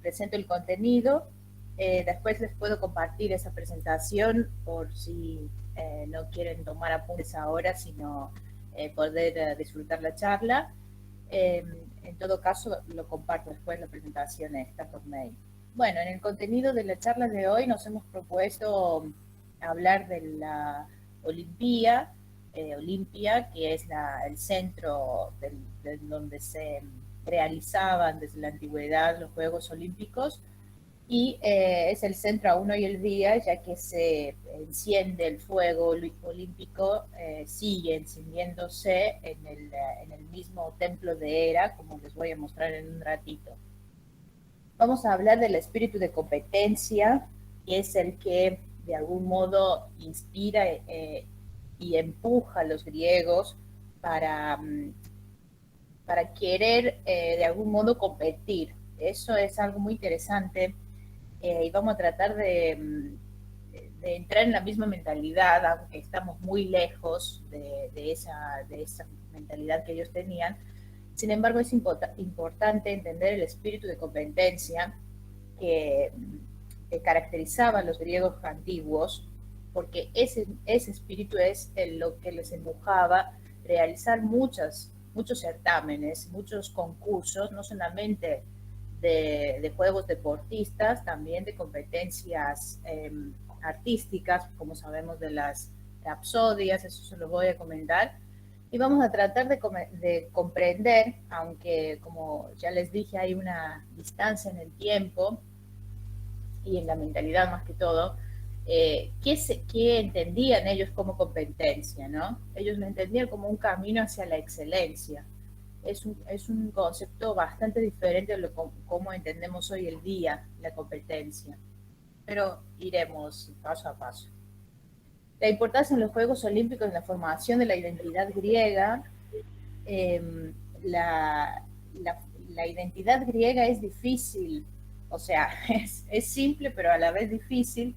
presento el contenido. Después les puedo compartir esa presentación por si no quieren tomar apuntes ahora, sino poder disfrutar la charla. En todo caso, lo comparto después la presentación esta por mail. Bueno, en el contenido de la charla de hoy nos hemos propuesto hablar de la Olimpia, que es el centro donde se realizaban desde la antigüedad los Juegos Olímpicos, y es el centro aún hoy el día, ya que se enciende el fuego olímpico, sigue encendiéndose en el mismo templo de Hera, como les voy a mostrar en un ratito. Vamos a hablar del espíritu de competencia, que es el que de algún modo inspira y empuja a los griegos para querer de algún modo competir. Eso es algo muy interesante, y vamos a tratar de entrar en la misma mentalidad, aunque estamos muy lejos de esa mentalidad que ellos tenían. Sin embargo, es importante entender el espíritu de competencia que caracterizaba a los griegos antiguos, porque ese espíritu es lo que les empujaba a realizar muchos certámenes, muchos concursos, no solamente de juegos deportistas, también de competencias artísticas, como sabemos de las rapsodias, eso se lo voy a comentar. Y vamos a tratar de comprender, aunque como ya les dije hay una distancia en el tiempo y en la mentalidad más que todo, qué entendían ellos como competencia, ¿no? Ellos lo entendían como un camino hacia la excelencia. Es un concepto bastante diferente de cómo entendemos hoy el día la competencia, pero iremos paso a paso. La importancia en los Juegos Olímpicos en la formación de la identidad griega. eh, la, la identidad griega es difícil, o sea, es simple pero a la vez difícil,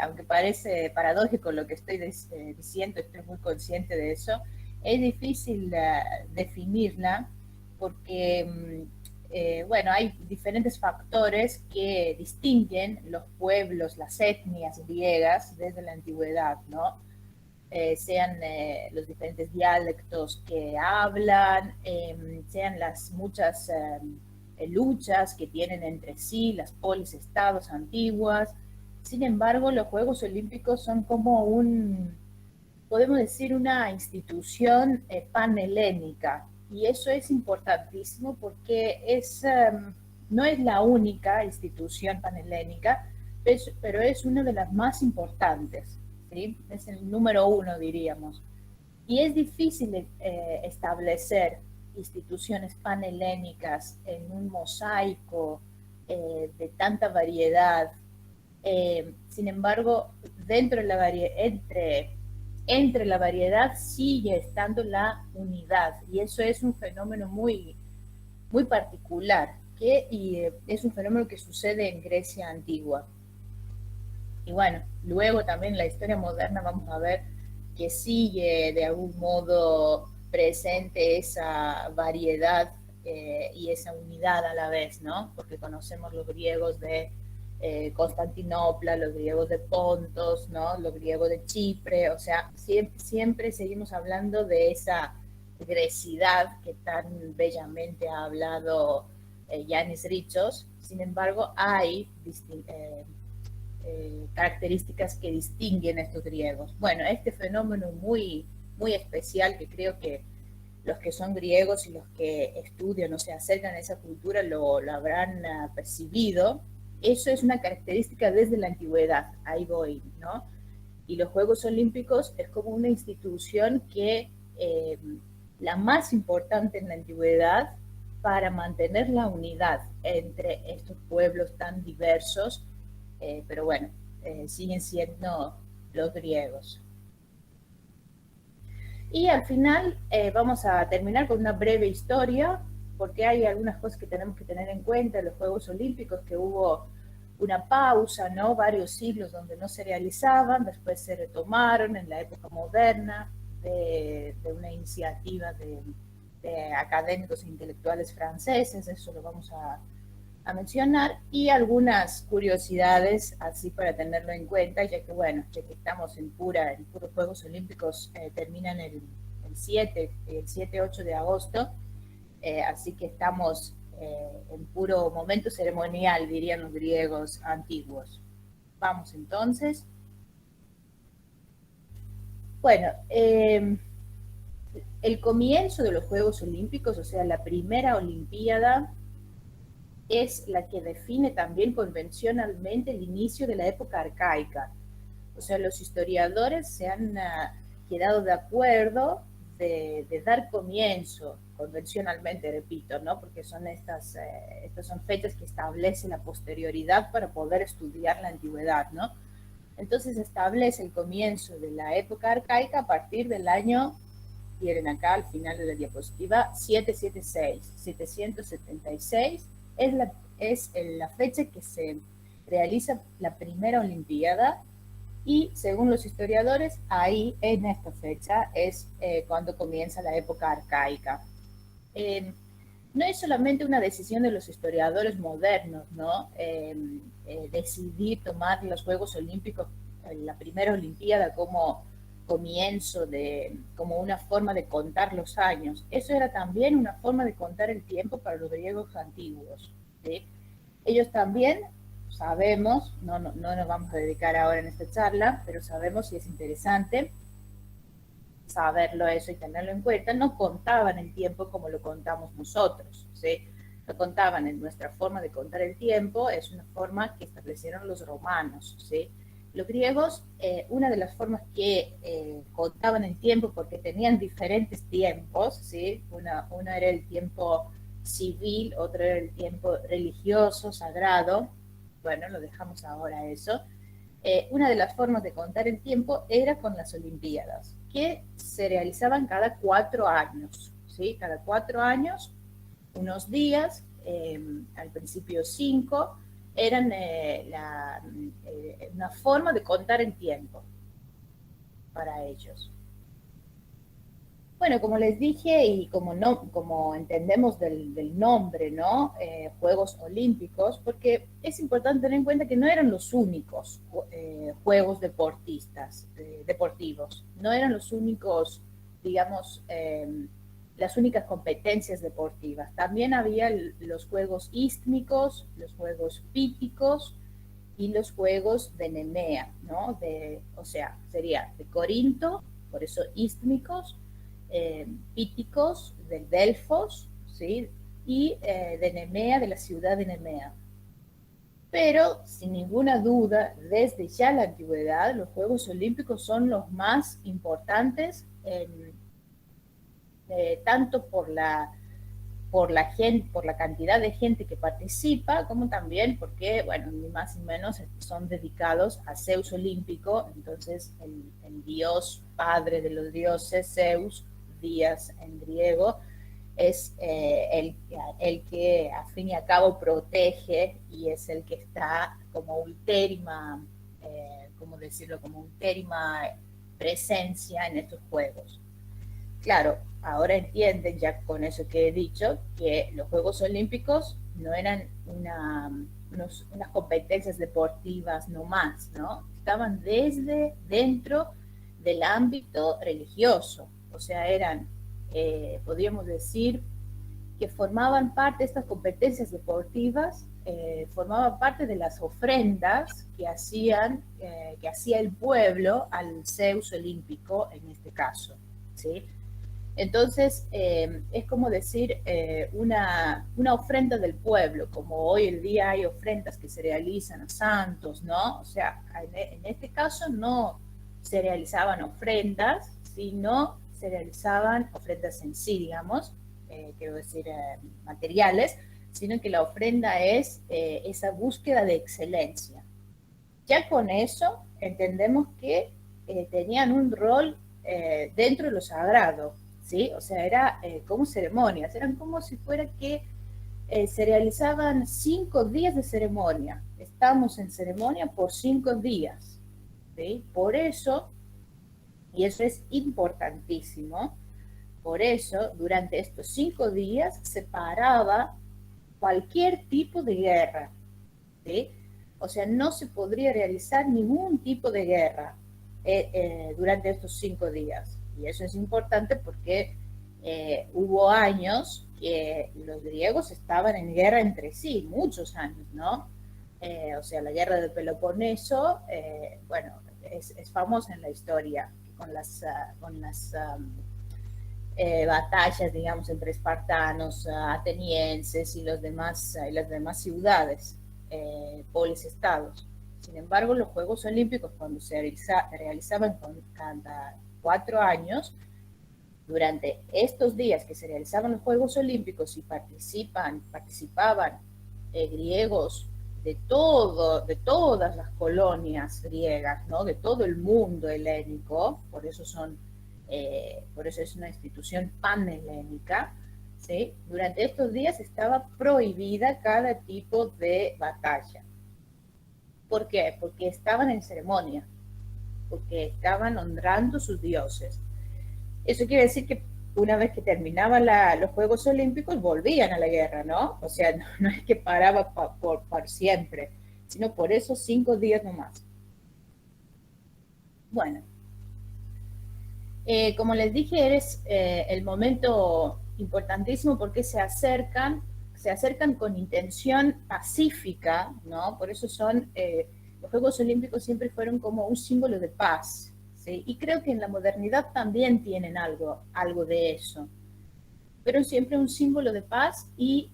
aunque parece paradójico lo que estoy diciendo, estoy muy consciente de eso. Es difícil definirla porque, bueno, hay diferentes factores que distinguen los pueblos, las etnias griegas desde la antigüedad, ¿no? Sean los diferentes dialectos que hablan, sean las muchas luchas que tienen entre sí, las polis estados antiguas. Sin embargo, los Juegos Olímpicos son como podemos decir, una institución panhelénica, y eso es importantísimo porque no es la única institución panhelénica, pero es una de las más importantes, ¿sí? Es el número uno, diríamos. Y es difícil establecer instituciones panhelénicas en un mosaico de tanta variedad. Sin embargo, dentro de la entre la variedad sigue estando la unidad, y eso es un fenómeno muy particular, es un fenómeno que sucede en Grecia antigua. Y bueno, luego también en la historia moderna vamos a ver que sigue de algún modo presente esa variedad y esa unidad a la vez, ¿no? Porque conocemos los griegos de Constantinopla, los griegos de Pontos, ¿no? Los griegos de Chipre, o sea, siempre seguimos hablando de esa grecidad que tan bellamente ha hablado Yanis Ritsos. Sin embargo, hay características que distinguen a estos griegos. Bueno, este fenómeno muy especial, que creo que los que son griegos y los que estudian o se acercan a esa cultura lo habrán percibido. Eso es una característica desde la antigüedad, ahí voy, ¿no? Y los Juegos Olímpicos es como una institución que la más importante en la antigüedad para mantener la unidad entre estos pueblos tan diversos, pero bueno, siguen siendo los griegos. Y al final vamos a terminar con una breve historia, porque hay algunas cosas que tenemos que tener en cuenta en los Juegos Olímpicos, que hubo una pausa, ¿no? Varios siglos donde no se realizaban, después se retomaron en la época moderna de una iniciativa de académicos e intelectuales franceses. Eso lo vamos a mencionar y algunas curiosidades así para tenerlo en cuenta, ya que bueno, ya que estamos en puros Juegos Olímpicos, terminan el 7-8 de agosto, así que estamos en puro momento ceremonial, dirían los griegos antiguos. Vamos entonces. Bueno, el comienzo de los Juegos Olímpicos, o sea, la primera Olimpiada, es la que define también convencionalmente el inicio de la época arcaica. O sea, los historiadores se han quedado de acuerdo de dar comienzo, convencionalmente, repito, ¿no? Porque estas son fechas que establecen la posterioridad para poder estudiar la antigüedad, ¿no? Entonces establece el comienzo de la época arcaica a partir del año, tienen acá al final de la diapositiva, 776 es la fecha que se realiza la primera Olimpiada, y según los historiadores, ahí en esta fecha es cuando comienza la época arcaica. No es solamente una decisión de los historiadores modernos, ¿no? Decidir tomar los Juegos Olímpicos, la primera Olimpiada, como comienzo, como una forma de contar los años. Eso era también una forma de contar el tiempo para los griegos antiguos, ¿sí? Ellos también sabemos, no nos vamos a dedicar ahora en esta charla, pero sabemos, y es interesante saberlo eso y tenerlo en cuenta, no contaban el tiempo como lo contamos nosotros, ¿sí? Lo contaban en nuestra forma de contar el tiempo, es una forma que establecieron los romanos, ¿sí? Los griegos, una de las formas que contaban el tiempo, porque tenían diferentes tiempos, ¿sí? Una era el tiempo civil, otro era el tiempo religioso, sagrado. Bueno, lo dejamos ahora eso. Una de las formas de contar el tiempo era con las Olimpiadas, que se realizaban cada 4 años, ¿sí? Cada 4 años, unos días, al principio 5, eran una forma de contar el tiempo para ellos. Bueno, como les dije y como entendemos del nombre, ¿no? Juegos Olímpicos, porque es importante tener en cuenta que no eran los únicos juegos deportivos, no eran los únicos, digamos, las únicas competencias deportivas. También había los Juegos Ístmicos, los Juegos Píticos y los Juegos de Nemea, ¿no? O sea, sería de Corinto, por eso Ístmicos, Píticos del Delfos, ¿sí? Y de Nemea, de la ciudad de Nemea. Pero, sin ninguna duda, desde ya la antigüedad, los Juegos Olímpicos son los más importantes, tanto por la cantidad de gente que participa, como también porque, bueno, ni más ni menos son dedicados a Zeus olímpico, entonces el dios padre de los dioses, Zeus, Días en griego, es el que a fin y a cabo protege y es el que está como ultérrima, ¿cómo decirlo? Como ultérrima presencia en estos juegos. Claro, ahora entienden ya con eso que he dicho que los Juegos Olímpicos no eran unas competencias deportivas nomás, ¿no? Estaban desde dentro del ámbito religioso, o sea, eran, podríamos decir, que formaban parte de estas competencias deportivas, formaban parte de las ofrendas que hacía el pueblo al Zeus olímpico en este caso, ¿sí? Entonces, es como decir una ofrenda del pueblo, como hoy en día hay ofrendas que se realizan a santos, ¿no? O sea, en este caso no se realizaban ofrendas, sino se realizaban ofrendas en sí, digamos, quiero decir, materiales, sino que la ofrenda es esa búsqueda de excelencia. Ya con eso entendemos que tenían un rol dentro de lo sagrado, ¿sí? O sea, era como ceremonias, eran como si fuera que se realizaban 5 días de ceremonia. Estamos en ceremonia por 5 días, ¿sí? Por eso, y eso es importantísimo, por eso durante estos 5 días se paraba cualquier tipo de guerra, ¿sí? O sea, no se podría realizar ningún tipo de guerra durante estos 5 días. Y eso es importante porque hubo años que los griegos estaban en guerra entre sí, muchos años, ¿no? O sea, la guerra del Peloponeso, bueno, es famosa en la historia, con las batallas, digamos, entre espartanos, atenienses y las demás ciudades, polis-estados. Sin embargo, los Juegos Olímpicos, cuando se realizaban cada 4 años, durante estos días que se realizaban los Juegos Olímpicos y participaban griegos de todas las colonias griegas, ¿no? De todo el mundo helénico, por eso es una institución panhelénica, ¿sí? Durante estos días estaba prohibida cada tipo de batalla. ¿Por qué? Porque estaban en ceremonia, porque estaban honrando sus dioses. Eso quiere decir que una vez que terminaban los Juegos Olímpicos volvían a la guerra, ¿no? O sea, no es que paraba por siempre, sino por esos 5 días nomás. Bueno, como les dije, es el momento importantísimo porque se acercan con intención pacífica, ¿no? Por eso los Juegos Olímpicos siempre fueron como un símbolo de paz, ¿sí? Y creo que en la modernidad también tienen algo de eso, pero siempre un símbolo de paz y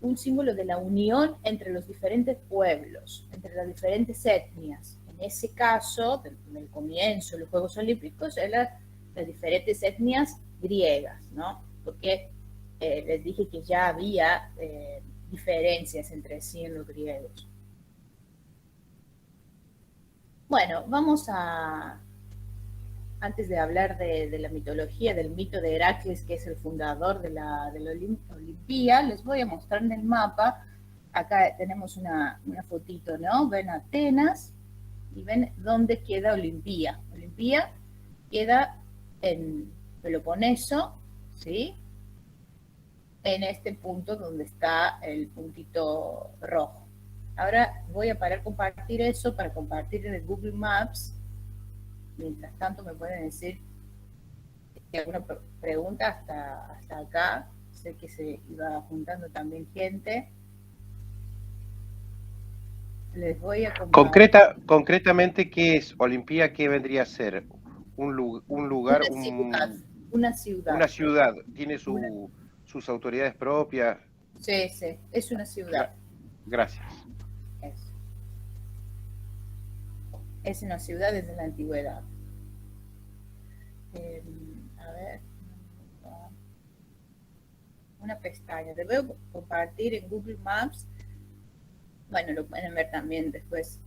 un símbolo de la unión entre los diferentes pueblos, entre las diferentes etnias. En ese caso, en el comienzo de los Juegos Olímpicos, eran las diferentes etnias griegas, ¿no? Porque les dije que ya había diferencias entre sí en los griegos. Bueno, antes de hablar de la mitología, del mito de Heracles, que es el fundador de la Olimpía, les voy a mostrar en el mapa. Acá tenemos una fotito, ¿no? Ven Atenas y ven dónde queda Olimpía. Olimpía queda en Peloponeso, ¿sí? En este punto donde está el puntito rojo. Ahora voy a parar compartir eso para compartir en el Google Maps. Mientras tanto me pueden decir si hay alguna pregunta hasta acá. Sé que se iba juntando también gente. Les voy a compartir. Concretamente, ¿qué es Olimpía? ¿Qué vendría a ser? Un lugar, Una ciudad. una ciudad. ¿Tiene sus autoridades propias? Sí, sí, es una ciudad. Gracias. Es una ciudad desde la antigüedad. A ver. Una pestaña. Les voy a compartir en Google Maps. Bueno, lo pueden ver también después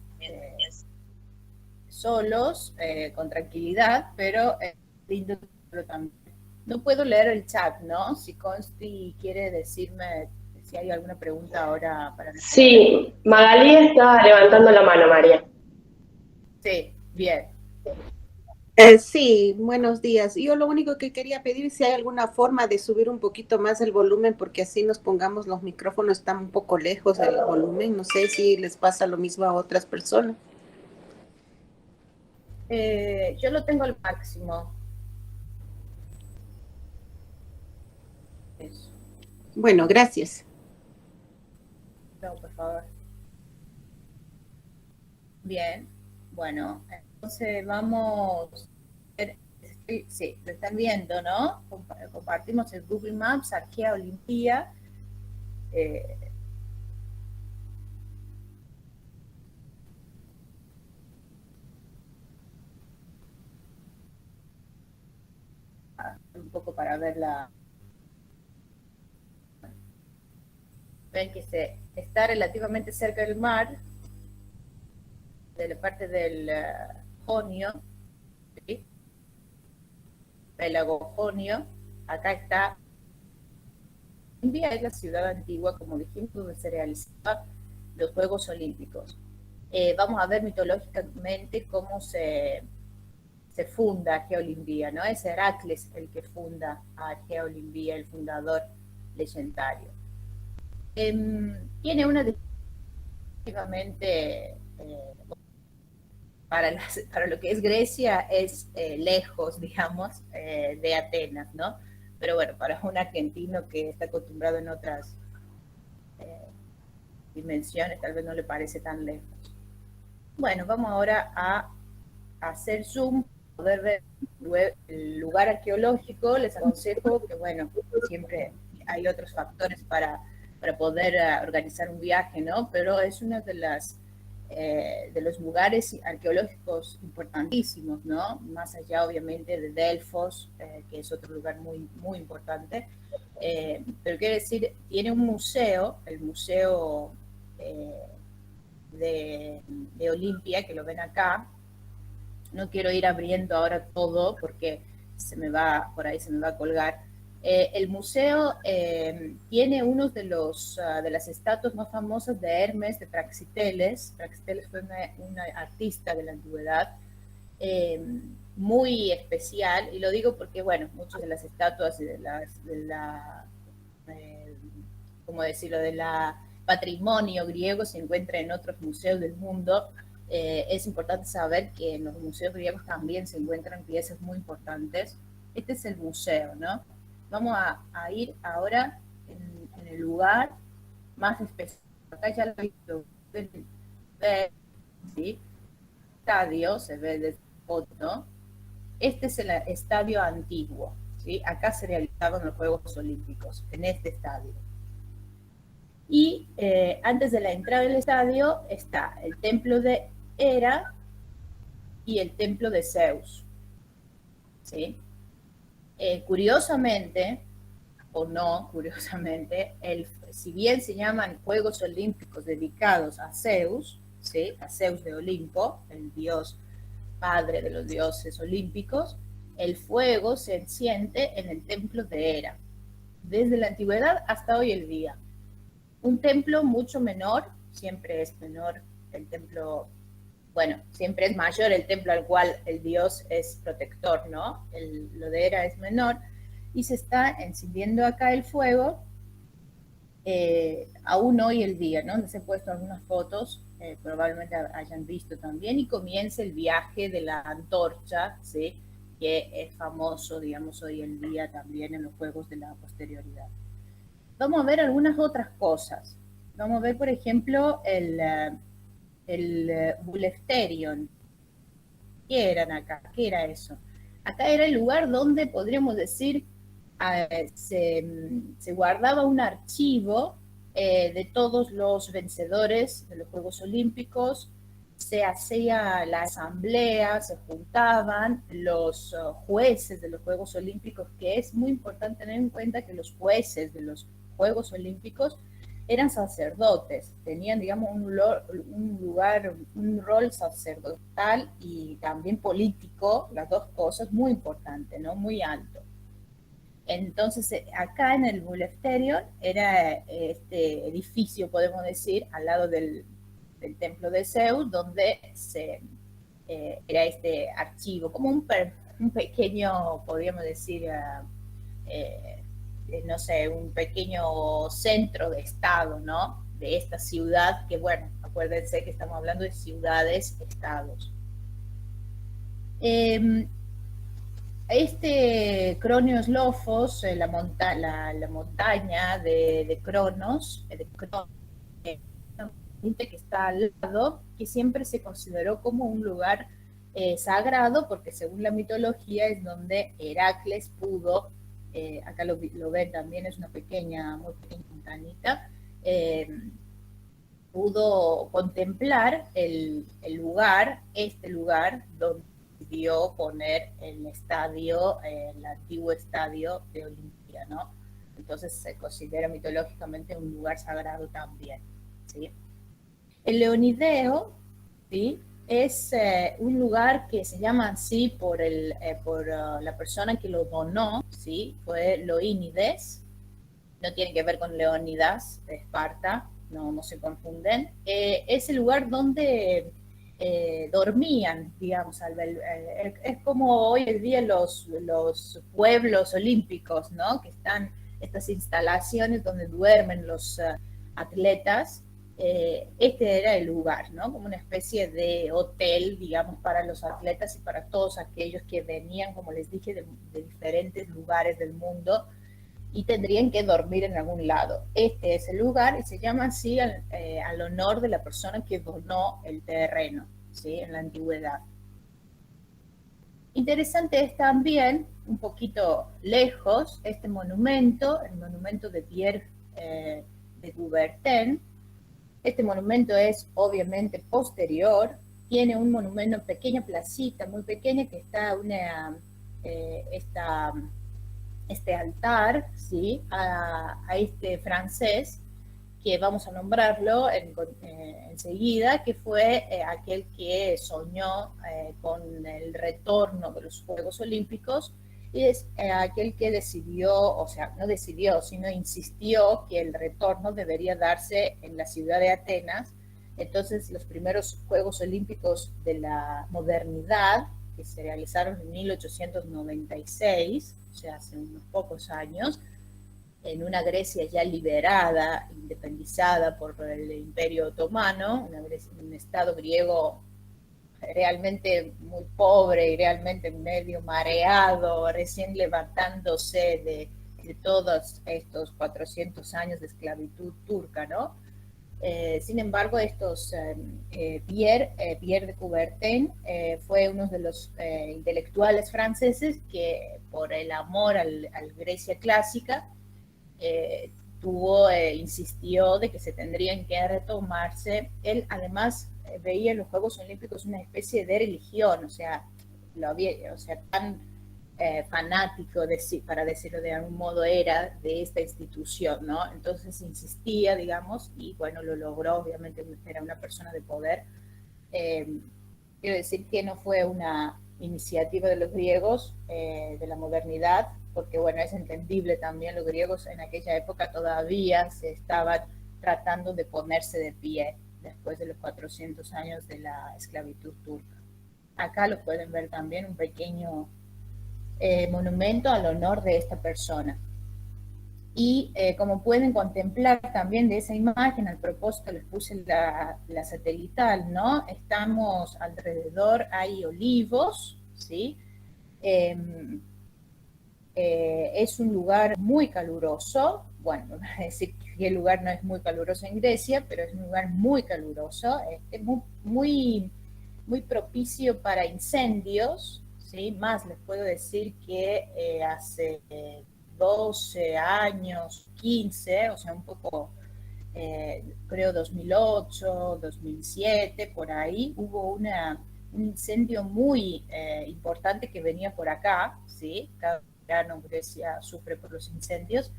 solos, con tranquilidad, pero lindo también. No puedo leer el chat, ¿no? Si Consti quiere decirme si hay alguna pregunta ahora para nosotros. Sí, Magalí está levantando la mano, María. Sí, bien. Sí, buenos días. Yo lo único que quería pedir es si hay alguna forma de subir un poquito más el volumen, porque así nos pongamos, los micrófonos están un poco lejos del volumen. No sé si les pasa lo mismo a otras personas. Yo lo tengo al máximo. Eso. Bueno, gracias. No, por favor. Bien, bueno, entonces vamos. Sí, lo están viendo, ¿no? Compartimos el Google Maps, Arquea Olimpía. Un poco para verla. Ven que está relativamente cerca del mar, de la parte del Jonio, ¿sí? Pélago Jonio. Acá está. Olimpia es la ciudad antigua, como dijimos, donde se realizaban los Juegos Olímpicos. Vamos a ver mitológicamente cómo se funda Arquea Olimpía, ¿no? Es Heracles el que funda a Arquea Olimpía, el fundador legendario. Tiene una definitivamente, para lo que es Grecia, es lejos, digamos, de Atenas, ¿no? Pero bueno, para un argentino que está acostumbrado en otras dimensiones, tal vez no le parece tan lejos. Bueno, vamos ahora a hacer zoom, poder ver el lugar arqueológico. Les aconsejo que, bueno, siempre hay otros factores para poder organizar un viaje, ¿no? Pero es uno de los lugares arqueológicos importantísimos, ¿no? Más allá, obviamente, de Delfos, que es otro lugar muy, muy importante. Pero quiere decir, tiene un museo, el museo de Olimpia, que lo ven acá. No quiero ir abriendo ahora todo porque por ahí se me va a colgar. El museo tiene uno de las estatuas más famosas de Hermes, de Praxiteles. Praxiteles fue una artista de la antigüedad muy especial, y lo digo porque, bueno, muchas de las estatuas y ¿cómo decirlo?, de la patrimonio griego se encuentra en otros museos del mundo. Es importante saber que en los museos griegos también se encuentran piezas muy importantes. Este es el museo, ¿no? Vamos a ir ahora en el lugar más específico. Acá ya lo he visto, ¿sí? Estadio, se ve de foto. Este es el estadio antiguo, ¿sí? Acá se realizaban los Juegos Olímpicos, en este estadio. Y antes de la entrada del estadio está el templo de Hera y el templo de Zeus, ¿sí? Curiosamente, o no curiosamente, si bien se llaman Juegos Olímpicos dedicados a Zeus, ¿sí?, a Zeus de Olimpo, el dios padre de los dioses olímpicos, el fuego se enciende en el templo de Hera, desde la antigüedad hasta hoy el día. Un templo mucho menor, siempre es menor el templo, bueno, siempre es mayor el templo al cual el dios es protector, ¿no? Lo de Hera es menor, y se está encendiendo acá el fuego, aún hoy el día, ¿no? Les he puesto algunas fotos, probablemente hayan visto también, y comienza el viaje de la antorcha, ¿sí?, que es famoso, digamos, hoy en día también en los Juegos de la Posterioridad. Vamos a ver algunas otras cosas. Vamos a ver, por ejemplo, el Bouleuterion. ¿Qué eran acá? ¿Qué era eso? Acá era el lugar donde, podríamos decir, se guardaba un archivo de todos los vencedores de los Juegos Olímpicos. Se hacía la asamblea, se juntaban los jueces de los Juegos Olímpicos, que es muy importante tener en cuenta que los jueces de los Juegos Olímpicos eran sacerdotes, tenían, digamos, un rol sacerdotal y también político, las dos cosas, muy importantes, ¿no? Muy alto. Entonces, acá en el Bouleuterion era este edificio, podemos decir, al lado del templo de Zeus, donde era este archivo, como un pequeño, podríamos decir, no sé, un pequeño centro de estado, ¿no?, de esta ciudad, que, bueno, acuérdense que estamos hablando de ciudades-estados. Este Cronios Lofos, la montaña de Cronos, que está al lado, que siempre se consideró como un lugar sagrado, porque según la mitología es donde Heracles pudo, acá lo ven también, es una muy pequeña montañita, pudo contemplar este lugar donde decidió poner el antiguo estadio de Olimpia, ¿no? Entonces se considera mitológicamente un lugar sagrado también, ¿sí? El Leonideo, ¿sí?, es un lugar que se llama así por la persona que lo donó, ¿sí?, fue Loínides, no tiene que ver con Leónidas de Esparta, no se confunden. Es el lugar donde dormían, digamos, es como hoy en día los pueblos olímpicos, ¿no?, que están estas instalaciones donde duermen los atletas, este era el lugar, ¿no? Como una especie de hotel, digamos, para los atletas y para todos aquellos que venían, como les dije, de diferentes lugares del mundo y tendrían que dormir en algún lado. Este es el lugar y se llama así al honor de la persona que donó el terreno, ¿sí? En la antigüedad. Interesante es también, un poquito lejos, este monumento, el monumento de Pierre de Coubertin. Este monumento es obviamente posterior, tiene un monumento, pequeña placita, muy pequeña, que está este altar, ¿sí? a este francés, que vamos a nombrarlo enseguida, que fue aquel que soñó con el retorno de los Juegos Olímpicos, y es aquel que decidió, o sea, no decidió, sino insistió que el retorno debería darse en la ciudad de Atenas. Entonces, los primeros Juegos Olímpicos de la modernidad, que se realizaron en 1896, o sea, hace unos pocos años, en una Grecia ya liberada, independizada por el Imperio Otomano, un estado griego realmente muy pobre y realmente medio mareado, recién levantándose de todos estos 400 años de esclavitud turca, ¿no? Sin embargo, Pierre de Coubertin fue uno de los intelectuales franceses que, por el amor al Grecia clásica, insistió de que se tendrían que retomarse. Él además veía en los Juegos Olímpicos una especie de religión, o sea, tan fanático, para decirlo de algún modo, era de esta institución, ¿no? Entonces insistía, digamos, y bueno, lo logró. Obviamente era una persona de poder. Quiero decir que no fue una iniciativa de los griegos de la modernidad, porque bueno, es entendible también, los griegos en aquella época todavía se estaban tratando de ponerse de pie después de los 400 años de la esclavitud turca. Acá lo pueden ver también, un pequeño monumento al honor de esta persona. Y como pueden contemplar también de esa imagen, al propósito les puse la satelital, ¿no? Estamos alrededor, hay olivos, ¿sí? Es un lugar muy caluroso. Bueno, me van a decir que el lugar no es muy caluroso en Grecia, pero es un lugar muy caluroso, muy propicio para incendios, ¿sí? Más les puedo decir que hace 12 años, 15, o sea, un poco, creo 2008, 2007, por ahí, hubo un incendio muy importante que venía por acá, ¿sí? Cada verano Grecia sufre por los incendios,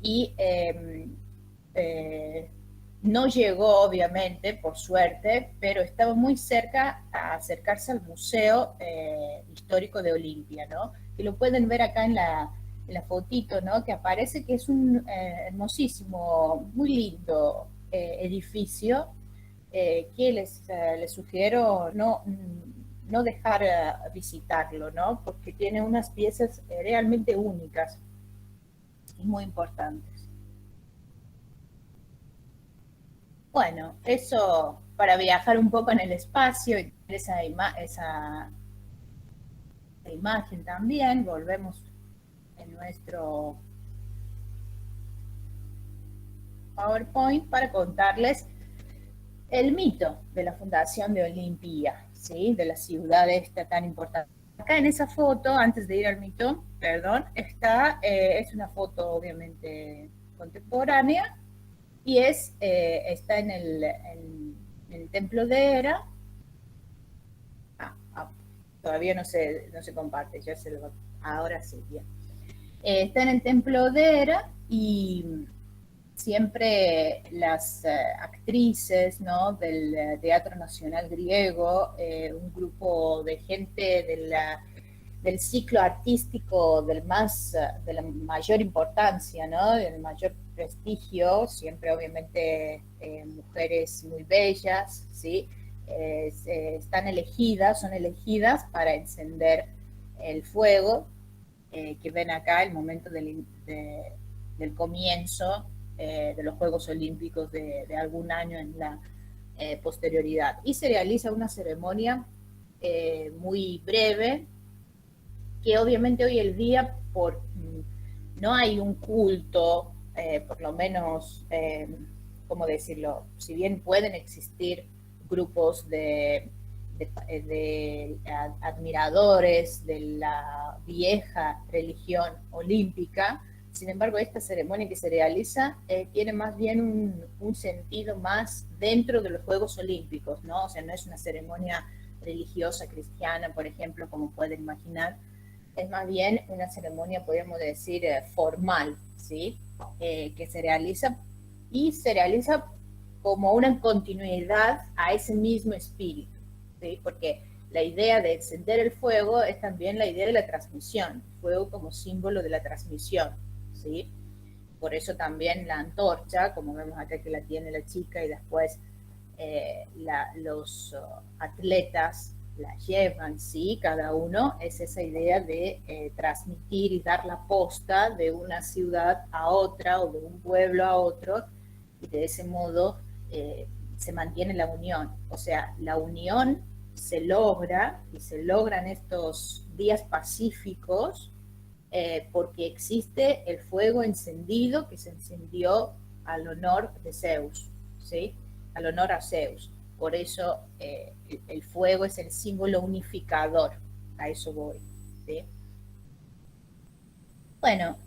y no llegó, obviamente, por suerte, pero estaba muy cerca a acercarse al Museo Histórico de Olimpia, ¿no? Que lo pueden ver acá en la fotito, ¿no? Que aparece, que es un hermosísimo, muy lindo edificio, que les sugiero no dejar visitarlo, ¿no? Porque tiene unas piezas realmente únicas y muy importantes. Bueno, eso para viajar un poco en el espacio y esa imagen también. Volvemos en nuestro PowerPoint para contarles el mito de la fundación de Olimpia, ¿sí? De la ciudad esta tan importante. Acá en esa foto, antes de ir al mito, perdón, es una foto obviamente contemporánea, y está en el templo de Hera. Todavía no se comparte, ahora sí, bien. Está en el templo de Hera, y siempre las actrices, ¿no? Del Teatro Nacional Griego, un grupo de gente del ciclo artístico de la mayor importancia, ¿no? Del mayor prestigio, siempre obviamente mujeres muy bellas, ¿sí? Son elegidas para encender el fuego, que ven acá el momento del comienzo de los Juegos Olímpicos de algún año en la posterioridad. Y se realiza una ceremonia muy breve, que obviamente hoy el día no hay un culto, por lo menos, ¿cómo decirlo? Si bien pueden existir grupos de admiradores de la vieja religión olímpica, sin embargo, esta ceremonia que se realiza tiene más bien un sentido más dentro de los Juegos Olímpicos, ¿no? O sea, no es una ceremonia religiosa cristiana, por ejemplo, como pueden imaginar. Es más bien una ceremonia, podríamos decir, formal, ¿sí? Que se realiza como una continuidad a ese mismo espíritu, ¿sí? Porque la idea de encender el fuego es también la idea de la transmisión, fuego como símbolo de la transmisión, ¿sí? Por eso también la antorcha, como vemos acá que la tiene la chica, y después los atletas la llevan, ¿sí? Cada uno es esa idea de transmitir y dar la posta de una ciudad a otra o de un pueblo a otro, y de ese modo se mantiene la unión. O sea, la unión se logra y se logran estos días pacíficos porque existe el fuego encendido que se encendió al honor de Zeus, ¿sí? Al honor a Zeus. Por eso el fuego es el símbolo unificador. A eso voy, ¿sí? Bueno,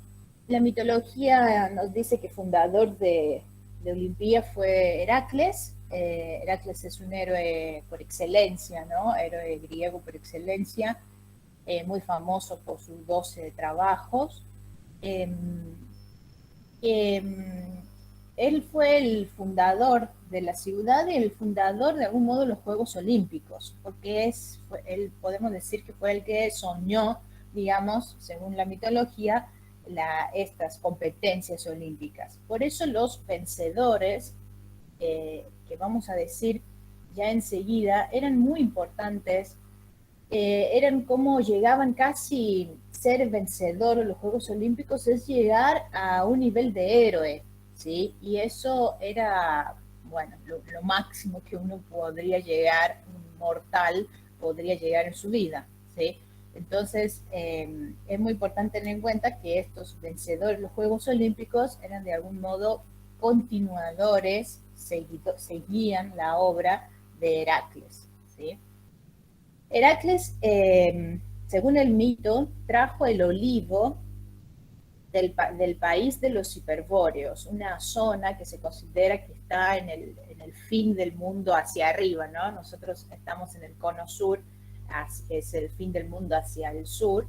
la mitología nos dice que fundador de Olimpia fue Heracles. Heracles es un héroe por excelencia, ¿no? Héroe griego por excelencia, muy famoso por sus 12 trabajos. Él fue el fundador de la ciudad y el fundador de algún modo de los Juegos Olímpicos, porque él podemos decir que fue el que soñó, digamos, según la mitología, estas competencias olímpicas. Por eso los vencedores, que vamos a decir ya enseguida, eran muy importantes, eran como llegaban casi ser vencedor en los Juegos Olímpicos, es llegar a un nivel de héroe, ¿sí? Y eso era, bueno, lo máximo que uno podría llegar, un mortal podría llegar en su vida, ¿sí? Entonces, es muy importante tener en cuenta que estos vencedores de los Juegos Olímpicos eran de algún modo continuadores, seguían la obra de Heracles, ¿sí? Heracles, según el mito, trajo el olivo del país de los hiperbóreos, una zona que se considera que está en el fin del mundo hacia arriba, ¿no? Nosotros estamos en el cono sur, es el fin del mundo hacia el sur.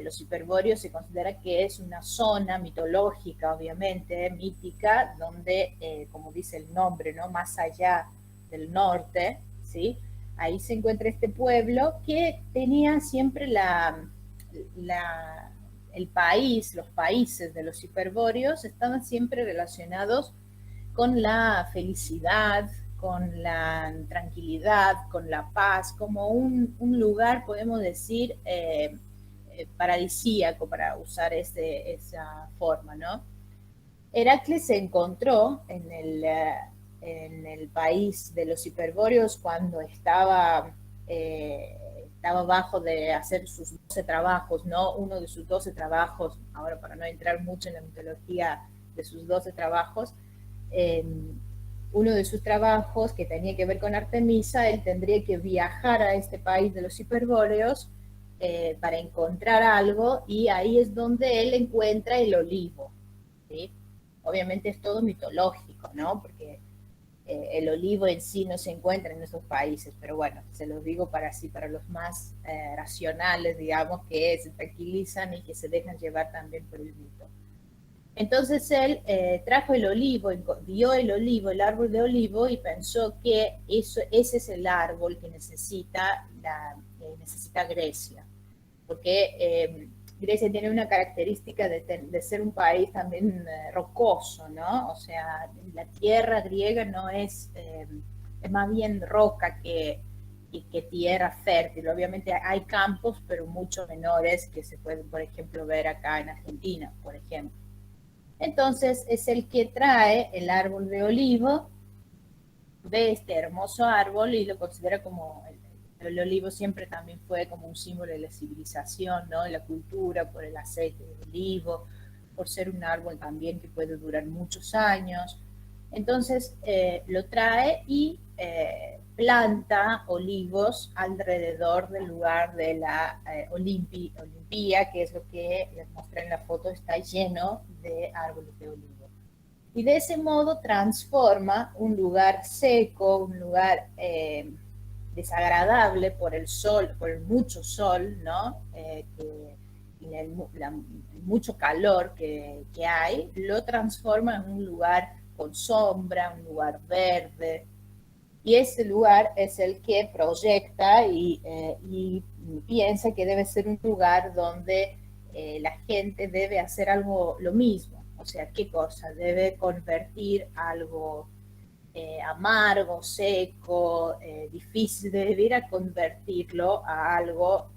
Los hiperbóreos se considera que es una zona mitológica, obviamente, mítica, donde, como dice el nombre, ¿no? Más allá del norte, ¿sí? Ahí se encuentra este pueblo que tenía siempre los países de los hiperbóreos estaban siempre relacionados con la felicidad, con la tranquilidad, con la paz, como un lugar, podemos decir, paradisíaco, para usar esa forma, ¿no? Heracles se encontró en el país de los hiperbóreos cuando estaba bajo de hacer sus 12 trabajos, ¿no? Uno de sus 12 trabajos, ahora para no entrar mucho en la mitología de sus 12 trabajos, uno de sus trabajos que tenía que ver con Artemisa, él tendría que viajar a este país de los hiperbóreos para encontrar algo, y ahí es donde él encuentra el olivo, ¿sí? Obviamente es todo mitológico, ¿no? Porque el olivo en sí no se encuentra en esos países, pero bueno, se los digo para los más racionales, digamos, que se tranquilizan y que se dejan llevar también por el mito. Entonces él trajo el olivo, vio el olivo, el árbol de olivo, y pensó que ese es el árbol que necesita Grecia, porque Grecia tiene una característica de ser un país también rocoso, ¿no? O sea, la tierra griega no es más bien roca que tierra fértil. Obviamente hay campos, pero mucho menores, que se pueden, por ejemplo, ver acá en Argentina, por ejemplo. Entonces es el que trae el árbol de olivo, ve este hermoso árbol y lo considera como, el olivo siempre también fue como un símbolo de la civilización, ¿no? De la cultura, por el aceite de olivo, por ser un árbol también que puede durar muchos años. Entonces lo trae y planta olivos alrededor del lugar de la Olimpía, que es lo que les mostré en la foto, está lleno de árboles de olivo. Y de ese modo transforma un lugar seco, un lugar desagradable por el sol, por el mucho sol, ¿no? Y el mucho calor que hay, lo transforma en un lugar con sombra, un lugar verde. Y ese lugar es el que proyecta y piensa que debe ser un lugar donde la gente debe hacer algo lo mismo. O sea, ¿qué cosa? Debe convertir algo amargo, seco, difícil de vivir, a convertirlo a algo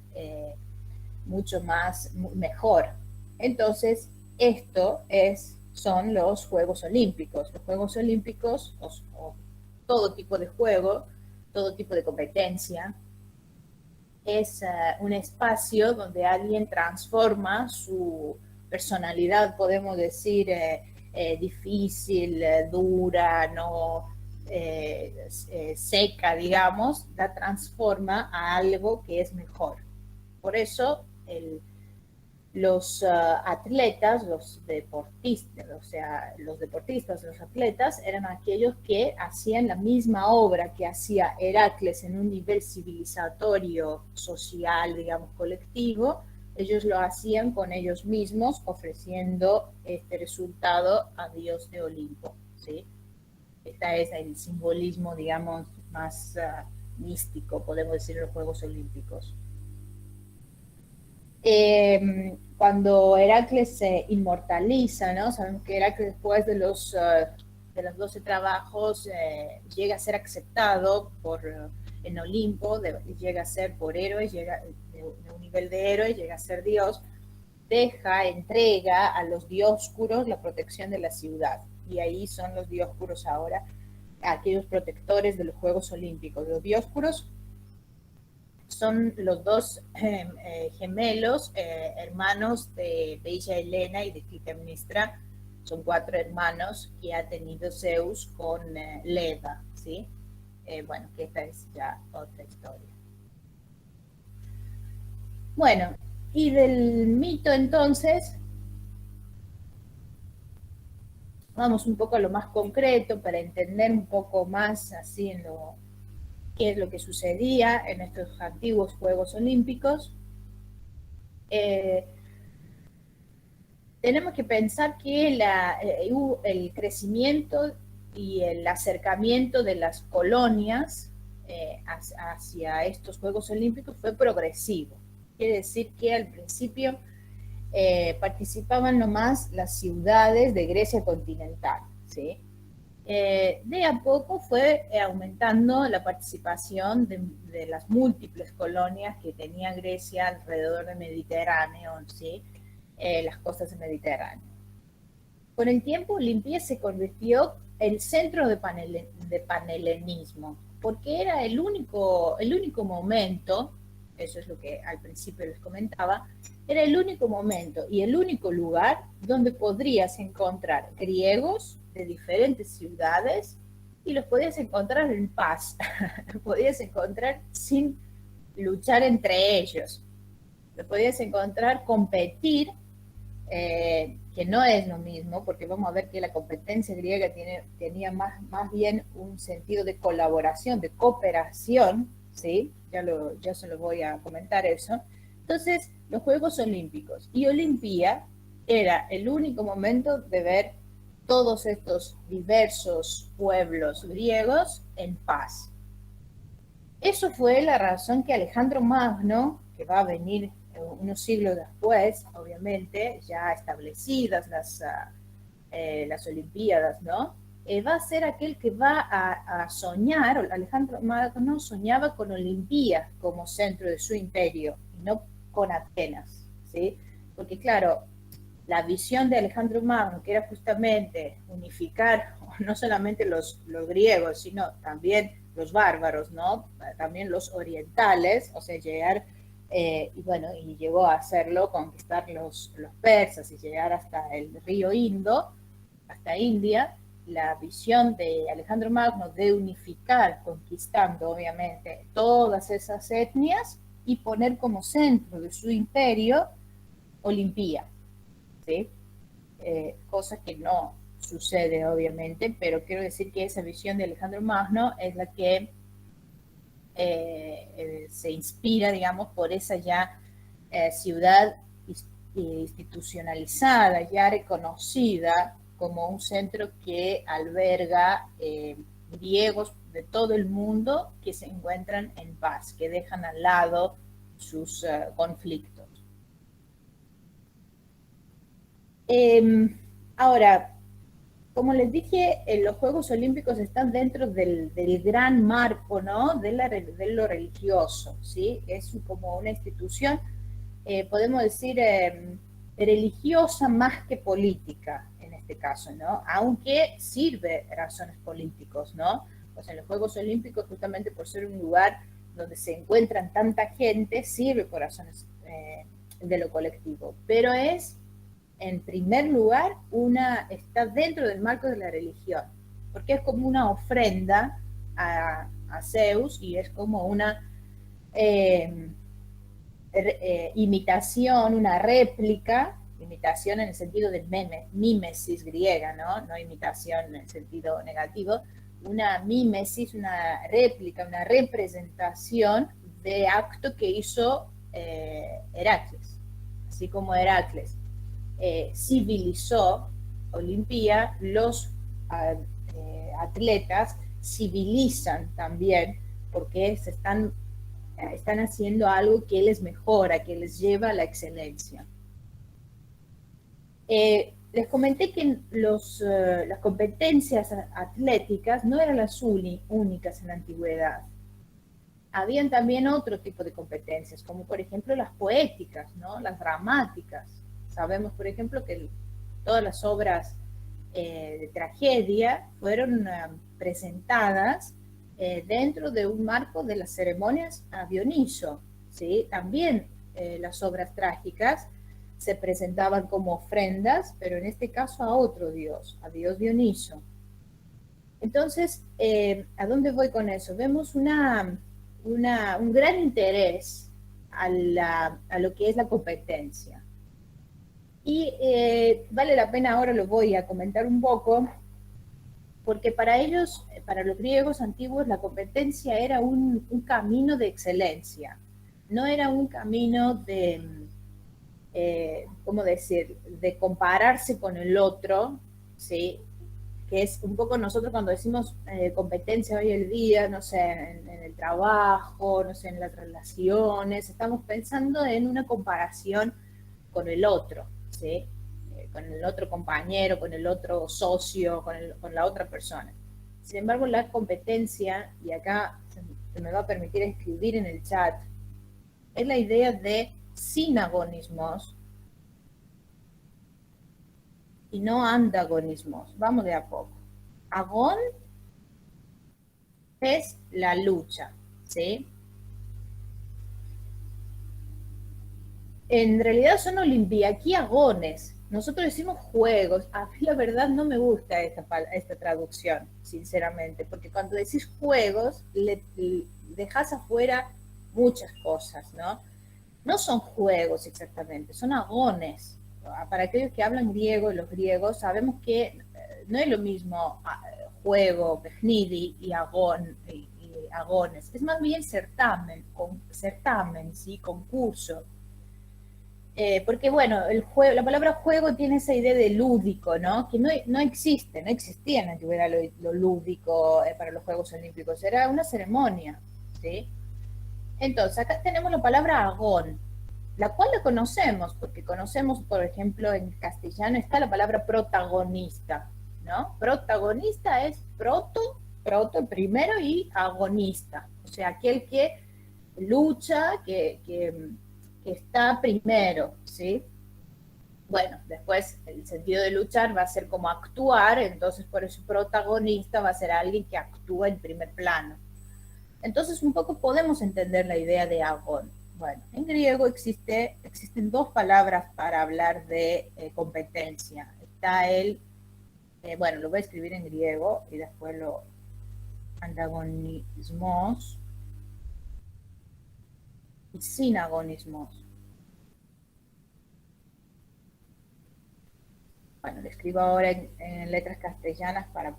mucho más, mejor. Entonces, son los Juegos Olímpicos. Los Juegos Olímpicos, o todo tipo de juego, todo tipo de competencia, es un espacio donde alguien transforma su personalidad, podemos decir, difícil, dura, no seca, digamos, la transforma a algo que es mejor. Por eso los atletas, los deportistas, los atletas eran aquellos que hacían la misma obra que hacía Heracles en un nivel civilizatorio, social, digamos, colectivo. Ellos lo hacían con ellos mismos, ofreciendo este resultado a Dios de Olimpo, ¿sí? Este es el simbolismo, digamos, más místico, podemos decir, de los Juegos Olímpicos. Cuando Heracles se inmortaliza, ¿no? Sabemos que Heracles, después de los 12 trabajos, llega a ser aceptado en Olimpo, llega a ser por héroe, llega de un nivel de héroe, llega a ser Dios, entrega a los dioscuros la protección de la ciudad. Y ahí son los dioscuros ahora, aquellos protectores de los Juegos Olímpicos. Los dioscuros son los dos gemelos, hermanos de Bella Helena y de Clitemnestra. Son 4 hermanos que ha tenido Zeus con Leda, ¿sí? Bueno, que esta es ya otra historia. Bueno, y del mito entonces, vamos un poco a lo más concreto para entender un poco más así qué es lo que sucedía en estos antiguos Juegos Olímpicos. Tenemos que pensar que el crecimiento y el acercamiento de las colonias hacia estos Juegos Olímpicos fue progresivo. Quiere decir que al principio participaban nomás las ciudades de Grecia continental, ¿sí? De a poco fue aumentando la participación de las múltiples colonias que tenía Grecia alrededor del Mediterráneo, ¿sí? Las costas del Mediterráneo. Con el tiempo, Olimpia se convirtió en el centro de panhelenismo, porque era el único momento, eso es lo que al principio les comentaba, era el único momento y el único lugar donde podrías encontrar griegos de diferentes ciudades y los podías encontrar en paz, los podías encontrar sin luchar entre ellos, los podías encontrar competir, que no es lo mismo, porque vamos a ver que la competencia griega tenía más bien un sentido de colaboración, de cooperación, ¿sí? Ya se lo voy a comentar eso. Entonces, los Juegos Olímpicos y Olimpia era el único momento de ver todos estos diversos pueblos griegos en paz. Eso fue la razón que Alejandro Magno, que va a venir unos siglos después, obviamente, ya establecidas las Olimpiadas, ¿no? Va a ser aquel que va a soñar, Alejandro Magno soñaba con Olimpia como centro de su imperio, y no con Atenas, ¿sí? Porque claro, la visión de Alejandro Magno, que era justamente unificar no solamente los griegos, sino también los bárbaros, ¿no? También los orientales, o sea, llegar, y bueno, y llegó a hacerlo, conquistar los persas y llegar hasta el río Indo, hasta India. La visión de Alejandro Magno de unificar, conquistando obviamente todas esas etnias y poner como centro de su imperio Olimpía, ¿sí? Cosa que no sucede obviamente, pero quiero decir que esa visión de Alejandro Magno es la que se inspira, digamos, por esa ya ciudad institucionalizada, ya reconocida como un centro que alberga griegos de todo el mundo que se encuentran en paz, que dejan al lado sus conflictos. Ahora, como les dije, los Juegos Olímpicos están dentro del gran marco, ¿no? De lo religioso, ¿sí? Es como una institución, podemos decir, religiosa más que política, en este caso, ¿no? Aunque sirve razones políticos, ¿no? Pues en los Juegos Olímpicos, justamente por ser un lugar donde se encuentran tanta gente, sirve por razones de lo colectivo, pero es en primer lugar, está dentro del marco de la religión, porque es como una ofrenda a Zeus y es como una imitación, una réplica, imitación en el sentido de mímesis griega, ¿no? No imitación en el sentido negativo, una mímesis, una réplica, una representación de acto que hizo Heracles, así como Heracles civilizó Olimpía, los atletas civilizan también porque están haciendo algo que les mejora, que les lleva a la excelencia. Les comenté que las competencias atléticas no eran las únicas en la antigüedad. Habían también otro tipo de competencias, como por ejemplo las poéticas, ¿no? Las dramáticas. Sabemos, por ejemplo, que todas las obras de tragedia fueron presentadas dentro de un marco de las ceremonias a Dioniso, ¿sí? También las obras trágicas se presentaban como ofrendas, pero en este caso a otro dios, a Dios Dioniso. Entonces, ¿a dónde voy con eso? Vemos un gran interés a lo que es la competencia. Y vale la pena, ahora lo voy a comentar un poco, porque para ellos, para los griegos antiguos, la competencia era un camino de excelencia, no era un camino de, ¿cómo decir?, de compararse con el otro, ¿sí? Que es un poco nosotros cuando decimos competencia hoy en día, no sé, en el trabajo, no sé, en las relaciones, estamos pensando en una comparación con el otro, ¿sí? Con el otro compañero, con el otro socio, con la otra persona. Sin embargo, la competencia, y acá se me va a permitir escribir en el chat, es la idea de sinagonismos y no antagonismos. Vamos de a poco. Agón es la lucha, ¿sí? En realidad son olimpiaquiagones. Nosotros decimos juegos. A mí la verdad no me gusta esta traducción, sinceramente, porque cuando decís juegos, dejas afuera muchas cosas, ¿no? No son juegos exactamente, son agones. Para aquellos que hablan griego, los griegos, sabemos que no es lo mismo juego, pejnidi y agón, y agones. Es más bien certamen, ¿sí? Concurso. Porque bueno, la palabra juego tiene esa idea de lúdico, ¿no? Que no existía en la antigüedad lo lúdico para los Juegos Olímpicos, era una ceremonia, ¿sí? Entonces, acá tenemos la palabra agón, la cual la conocemos, porque conocemos, por ejemplo, en castellano está la palabra protagonista, ¿no? Protagonista es proto primero, y agonista, o sea, aquel que lucha, que está primero, ¿sí? bueno, después el sentido de luchar va a ser como actuar, entonces por eso protagonista va a ser alguien que actúa en primer plano. Entonces un poco podemos entender la idea de agón. Bueno, en griego existen dos palabras para hablar de competencia. Está bueno, lo voy a escribir en griego y después lo antagonismos y sinagonismos. Bueno, lo escribo ahora en letras castellanas para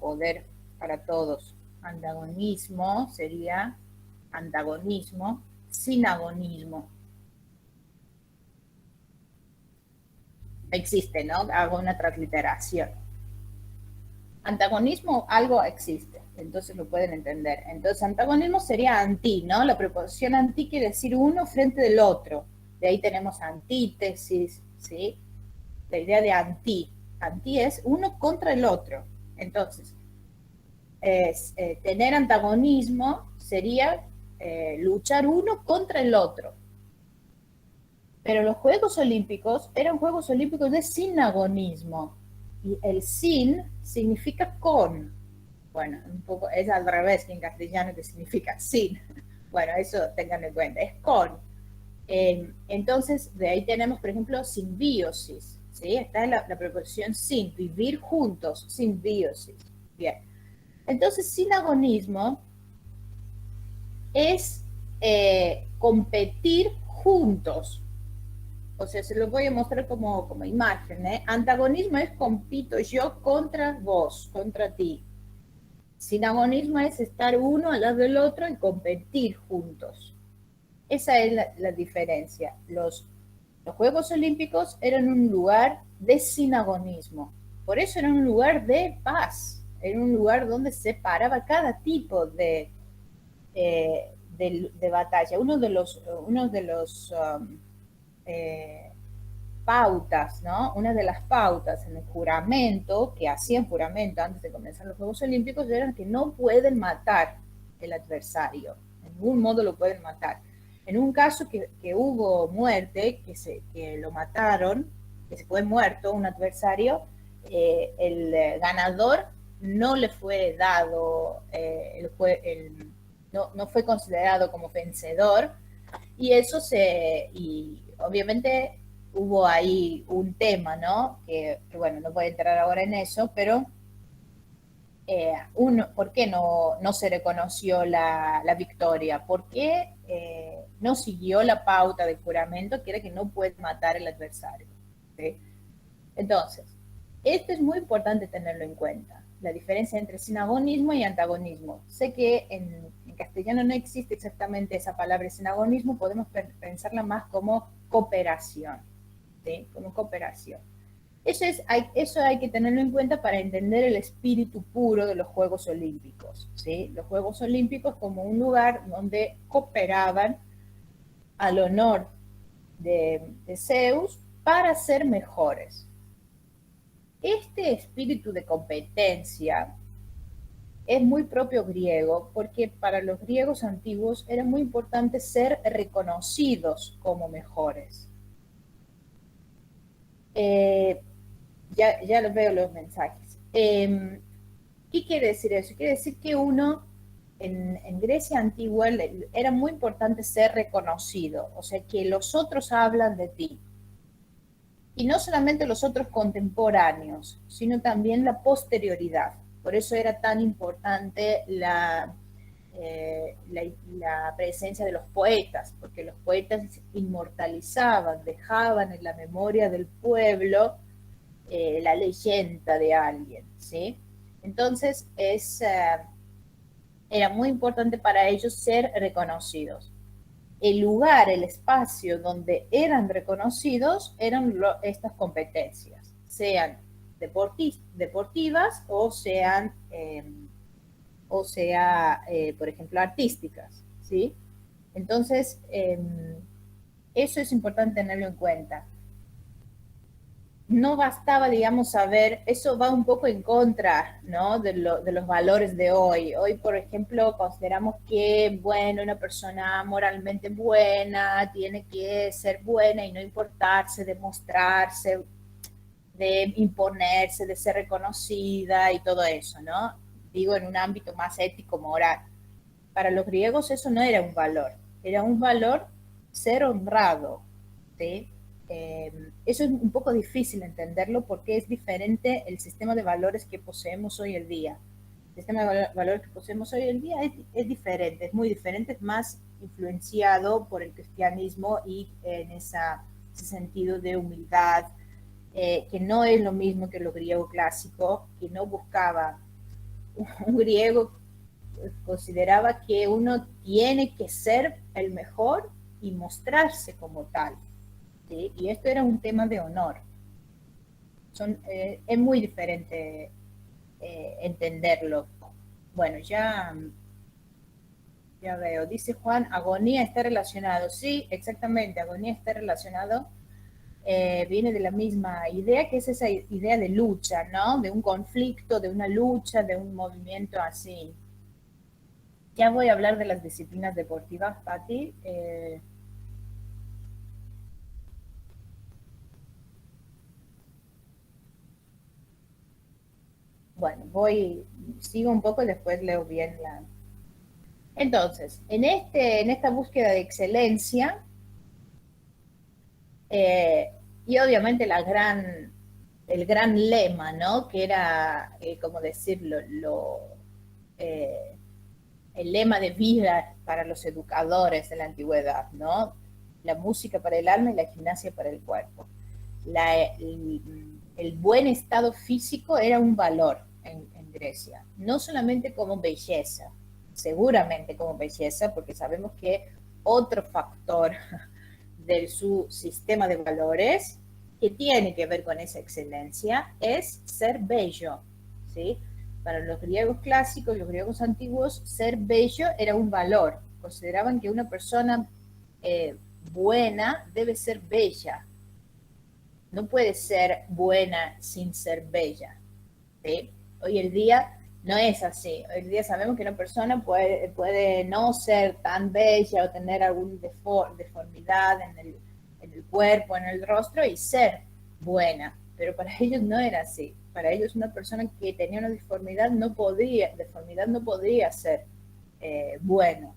todos. Antagonismo sería antagonismo, sinagonismo. Existe, ¿no? Hago una transliteración. Antagonismo, algo existe, entonces lo pueden entender. Entonces, antagonismo sería anti, ¿no? La preposición anti quiere decir uno frente del otro. De ahí tenemos antítesis, ¿sí? La idea de anti. Anti es uno contra el otro. Entonces, tener antagonismo sería luchar uno contra el otro. Pero los Juegos Olímpicos eran Juegos Olímpicos de sinagonismo. Y el sin significa con. Bueno, un poco es al revés que en castellano, que significa sin. Bueno, eso tengan en cuenta, es con. Entonces, de ahí tenemos, por ejemplo, simbiosis. ¿Sí? Está la preposición sin, vivir juntos, simbiosis. Bien. Entonces, sinagonismo es competir juntos. O sea, se lo voy a mostrar como imagen. Antagonismo es compito yo contra vos, contra ti. Sinagonismo es estar uno al lado del otro y competir juntos. Esa es la diferencia. Los Juegos Olímpicos eran un lugar de sinagonismo. Por eso era un lugar de paz. Era un lugar donde se paraba cada tipo de batalla. Uno de los pautas, ¿no? Una de las pautas en el juramento, que hacían juramento antes de comenzar los Juegos Olímpicos, era que no pueden matar el adversario. De ningún modo lo pueden matar. En un caso que hubo muerte, que lo mataron, que se fue muerto un adversario, el ganador no le fue dado, no fue considerado como vencedor, y obviamente hubo ahí un tema, ¿no? Que bueno, no voy a entrar ahora en eso, pero ¿por qué no se reconoció la victoria? ¿Por qué no siguió la pauta del juramento, que era que no puede matar al adversario? ¿Sí? Entonces, esto es muy importante tenerlo en cuenta, la diferencia entre sinagonismo y antagonismo. Sé que en castellano no existe exactamente esa palabra sinagonismo, podemos pensarla más como cooperación, ¿sí? Como cooperación. Eso hay que tenerlo en cuenta para entender el espíritu puro de los Juegos Olímpicos, ¿sí? Los Juegos Olímpicos como un lugar donde cooperaban al honor de Zeus para ser mejores. Este espíritu de competencia es muy propio griego, porque para los griegos antiguos era muy importante ser reconocidos como mejores. Ya les veo los mensajes. ¿Qué quiere decir eso? Quiere decir que en Grecia antigua era muy importante ser reconocido, o sea, que los otros hablan de ti. Y no solamente los otros contemporáneos, sino también la posterioridad. Por eso era tan importante la presencia de los poetas, porque los poetas inmortalizaban, dejaban en la memoria del pueblo la leyenda de alguien, ¿sí? Entonces era muy importante para ellos ser reconocidos. El lugar, el espacio donde eran reconocidos eran estas competencias, sean deportivas o por ejemplo, artísticas, ¿sí? Entonces, eso es importante tenerlo en cuenta. No bastaba, digamos, saber, eso va un poco en contra, ¿no? de los valores de hoy. Hoy, por ejemplo, consideramos que, bueno, una persona moralmente buena tiene que ser buena y no importarse, demostrarse. de imponerse, de ser reconocida y todo eso, ¿no? Digo, en un ámbito más ético, moral. Para los griegos eso no era un valor, era un valor ser honrado, ¿sí? Eso es un poco difícil entenderlo porque es diferente el sistema de valores que poseemos hoy en día. El sistema de valores que poseemos hoy en día es diferente, es muy diferente, es más influenciado por el cristianismo y en ese sentido de humildad, que no es lo mismo que lo griego clásico, que no buscaba un griego consideraba que uno tiene que ser el mejor y mostrarse como tal, ¿sí? Y esto era un tema de honor. Es muy diferente entenderlo. Bueno, ya veo. Dice Juan, agonía está relacionado. Sí, exactamente, agonía está relacionado. Viene de la misma idea, que es esa idea de lucha, ¿no? De un conflicto, de una lucha, de un movimiento así. Ya voy a hablar de las disciplinas deportivas, Patti. Bueno, sigo un poco y después leo bien la... Entonces, en esta búsqueda de excelencia, y obviamente el gran lema, ¿no? Que era, como decirlo, el lema de vida para los educadores de la antigüedad, ¿no? La música para el alma y la gimnasia para el cuerpo. El buen estado físico era un valor en Grecia, no solamente como belleza, seguramente como belleza, porque sabemos que otro factor de su sistema de valores que tiene que ver con esa excelencia es ser bello, ¿sí? Para los griegos clásicos, los griegos antiguos, ser bello era un valor. Consideraban que una persona buena debe ser bella. No puede ser buena sin ser bella, ¿sí? Hoy en día no es así. Hoy en día sabemos que una persona puede no ser tan bella o tener alguna deformidad en el cuerpo, en el rostro y ser buena. Pero para ellos no era así. Para ellos una persona que tenía una deformidad no podría ser bueno.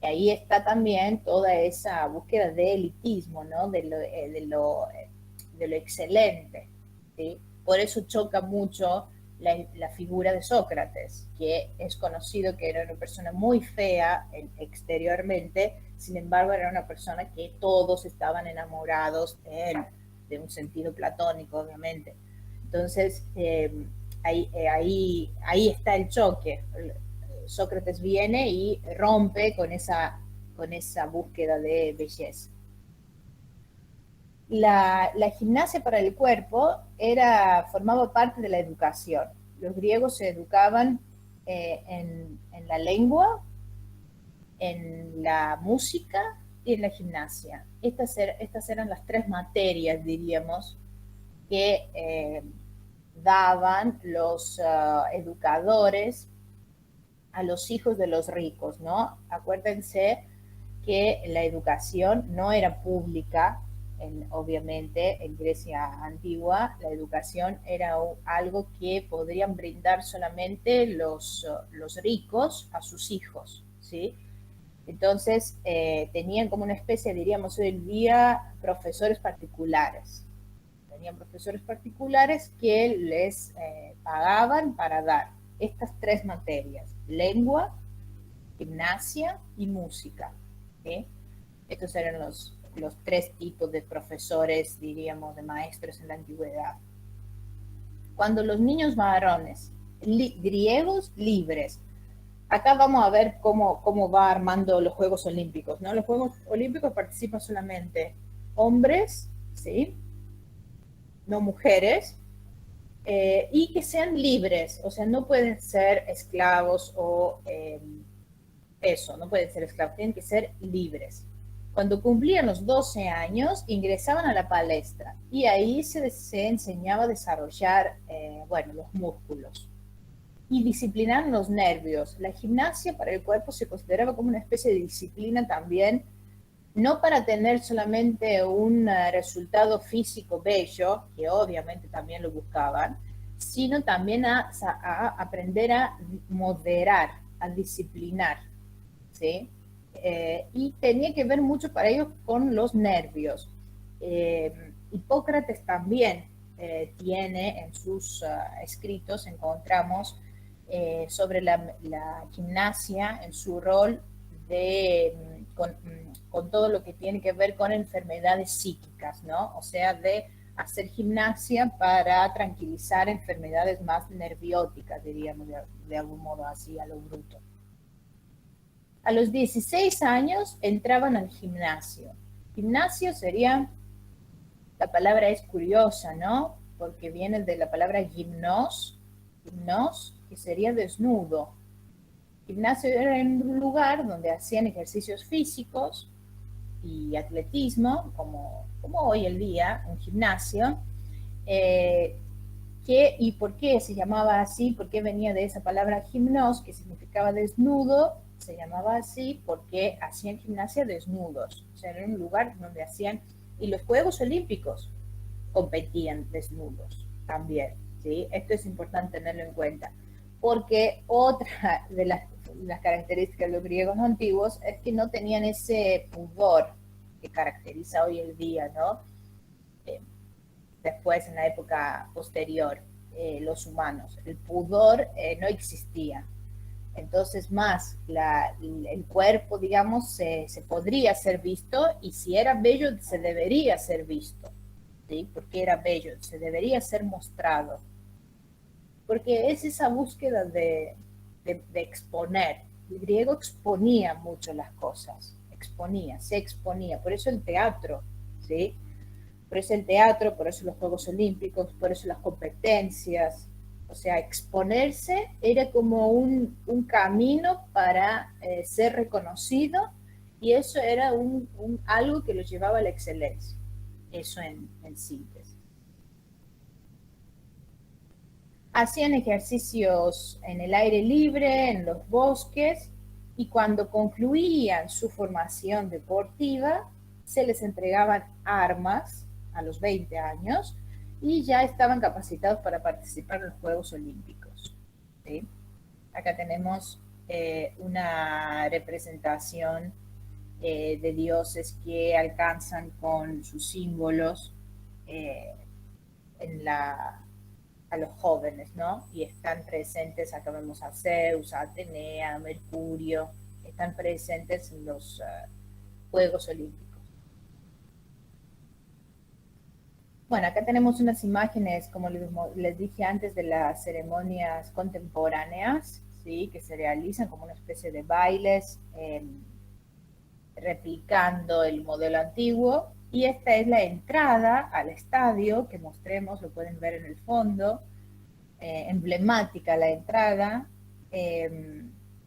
Y ahí está también toda esa búsqueda de elitismo, ¿no? De lo excelente, ¿sí? Por eso choca mucho la figura de Sócrates, que es conocido que era una persona muy fea exteriormente, sin embargo era una persona que todos estaban enamorados de él, de un sentido platónico, obviamente. Entonces, ahí está el choque. Sócrates viene y rompe con esa búsqueda de belleza. La gimnasia para el cuerpo formaba parte de la educación. Los griegos se educaban en la lengua, en la música y en la gimnasia. Estas eran las tres materias, diríamos, que daban los educadores a los hijos de los ricos, ¿no? Acuérdense que la educación no era pública, obviamente en Grecia antigua la educación era algo que podrían brindar solamente los ricos a sus hijos, ¿sí? Entonces tenían como una especie, diríamos hoy en día, profesores particulares. Tenían profesores particulares que les pagaban para dar estas tres materias: lengua, gimnasia y música, ¿sí? Estos eran los tres tipos de profesores, diríamos, de maestros en la antigüedad. Cuando los niños varones griegos libres, acá vamos a ver cómo va armando los Juegos Olímpicos, ¿no? Los Juegos Olímpicos participan solamente hombres, ¿sí? No mujeres, y que sean libres, o sea, no pueden ser esclavos o eso, no pueden ser esclavos, tienen que ser libres. Cuando cumplían los 12 años, ingresaban a la palestra y ahí se enseñaba a desarrollar, los músculos y disciplinar los nervios. La gimnasia para el cuerpo se consideraba como una especie de disciplina también no para tener solamente un resultado físico bello, que obviamente también lo buscaban, sino también a aprender a moderar, a disciplinar, ¿sí? Y tenía que ver mucho para ellos con los nervios. Hipócrates también tiene en sus escritos, encontramos sobre la gimnasia en su rol con todo lo que tiene que ver con enfermedades psíquicas, ¿no? O sea, de hacer gimnasia para tranquilizar enfermedades más nervióticas, diríamos de algún modo así, a lo bruto. A los 16 años entraban al gimnasio. Gimnasio sería, la palabra es curiosa, ¿no? Porque viene de la palabra gimnos, que sería desnudo. Gimnasio era un lugar donde hacían ejercicios físicos y atletismo, como hoy el día, un gimnasio. ¿Y por qué se llamaba así? ¿Por qué venía de esa palabra gimnos, que significaba desnudo? Se llamaba así porque hacían gimnasia desnudos. O sea, era un lugar donde hacían... Y los Juegos Olímpicos competían desnudos también, ¿sí? Esto es importante tenerlo en cuenta. Porque otra de las características de los griegos antiguos es que no tenían ese pudor que caracteriza hoy el día, ¿no? Después, en la época posterior, los humanos. El pudor no existía. Entonces, más el cuerpo, digamos, se podría ser visto, y si era bello, se debería ser visto, ¿sí? Porque era bello, se debería ser mostrado. Porque es esa búsqueda de exponer. El griego exponía mucho las cosas, se exponía. Por eso el teatro, ¿sí? Por eso el teatro, por eso los Juegos Olímpicos, por eso las competencias. O sea, exponerse era como un camino para ser reconocido, y eso era algo que lo llevaba a la excelencia. Eso en síntesis. Hacían ejercicios en el aire libre, en los bosques, y cuando concluían su formación deportiva, se les entregaban armas a los 20 años y ya estaban capacitados para participar en los Juegos Olímpicos, ¿sí? Acá tenemos una representación de dioses que alcanzan con sus símbolos a los jóvenes, ¿no? Y están presentes, acá vemos a Zeus, a Atenea, a Mercurio, están presentes en los Juegos Olímpicos. Bueno, acá tenemos unas imágenes, como les dije antes, de las ceremonias contemporáneas, ¿sí? Que se realizan como una especie de bailes, replicando el modelo antiguo. Y esta es la entrada al estadio, que mostremos, lo pueden ver en el fondo, emblemática la entrada,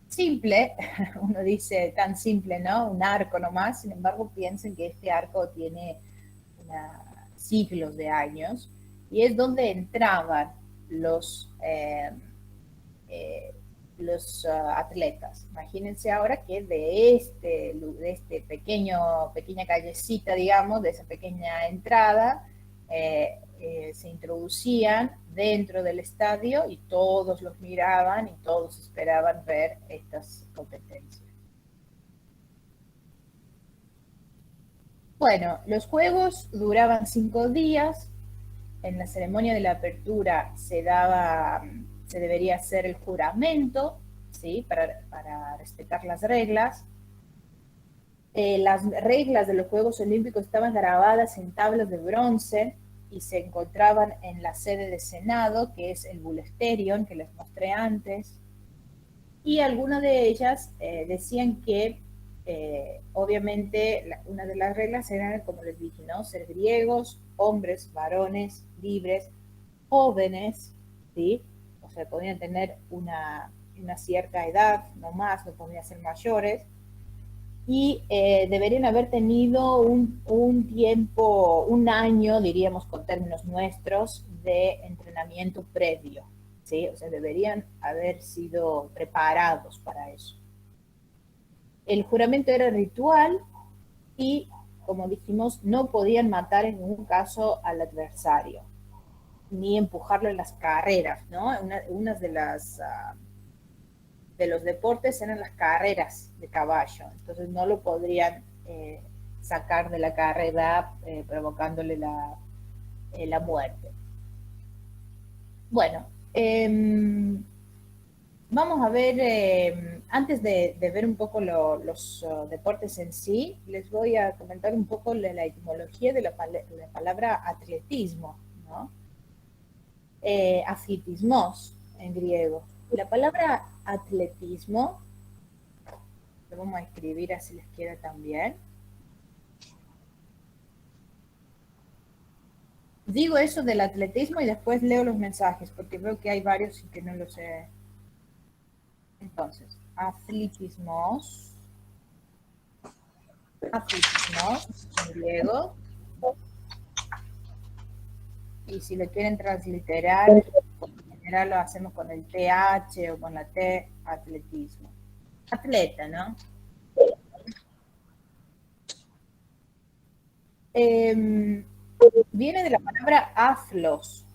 simple, uno dice tan simple, ¿no? Un arco nomás, sin embargo piensen que este arco tiene siglos de años, y es donde entraban los atletas. Imagínense ahora que de este pequeña callecita, digamos, de esa pequeña entrada, se introducían dentro del estadio y todos los miraban y todos esperaban ver estas competencias. Bueno, los juegos duraban 5 días. En la ceremonia de la apertura se debería hacer el juramento, ¿sí? Para respetar las reglas. Las reglas de los Juegos Olímpicos estaban grabadas en tablas de bronce y se encontraban en la sede de Senado, que es el Bouleuterion, que les mostré antes. Y algunas de ellas decían que, obviamente, una de las reglas era, como les dije, ¿no? Ser griegos, hombres, varones, libres, jóvenes, ¿sí? O sea, podían tener una cierta edad, no más, no podían ser mayores, y deberían haber tenido un tiempo, un año, diríamos con términos nuestros, de entrenamiento previo, ¿sí? O sea, deberían haber sido preparados para eso. El juramento era ritual y, como dijimos, no podían matar en ningún caso al adversario, ni empujarlo en las carreras, ¿no? Una de las de los deportes eran las carreras de caballo, entonces no lo podrían sacar de la carrera provocándole la muerte. Bueno, vamos a ver, antes de ver un poco los deportes en sí, les voy a comentar un poco la etimología de la palabra atletismo, ¿no? Atletismos en griego. La palabra atletismo, lo vamos a escribir así les queda también. Digo eso del atletismo y después leo los mensajes, porque veo que hay varios y que no los sé. Entonces, atletismos en griego. Y si lo quieren transliterar, en general lo hacemos con el TH o con la T, atletismo. Atleta, ¿no? Viene de la palabra athlos.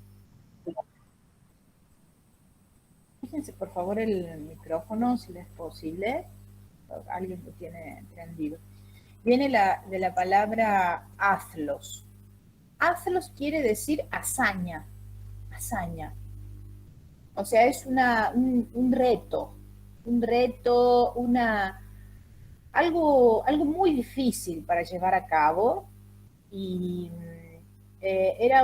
Fíjense por favor el micrófono, si les es posible. Alguien lo tiene prendido. Viene de la palabra athlos. Athlos quiere decir hazaña. Hazaña. O sea, es un reto. Un reto, algo muy difícil para llevar a cabo. Y era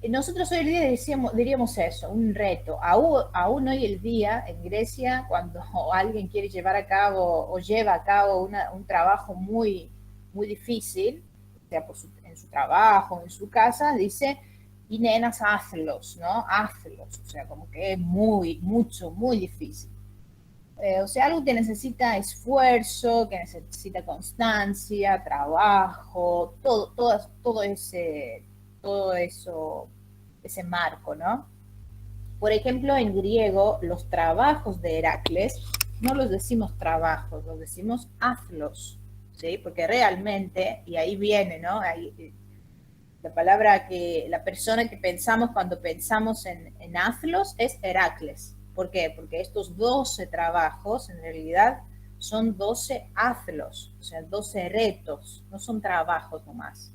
nosotros hoy en día diríamos eso, un reto. Aún hoy el día en Grecia, cuando alguien quiere llevar a cabo o lleva a cabo un trabajo muy, muy difícil, sea en su trabajo, en su casa, dice, y nenas, hazlos, ¿no? Hazlos, o sea, como que es muy difícil. O sea, algo que necesita esfuerzo, que necesita constancia, trabajo, todo eso, ese marco, ¿no? Por ejemplo, en griego, los trabajos de Heracles no los decimos trabajos, los decimos hazlos, ¿sí? Porque realmente, y ahí viene, ¿no? Ahí, la persona que pensamos cuando pensamos en hazlos es Heracles. ¿Por qué? Porque estos 12 trabajos, en realidad, son 12 hazlos, o sea, 12 retos, no son trabajos nomás.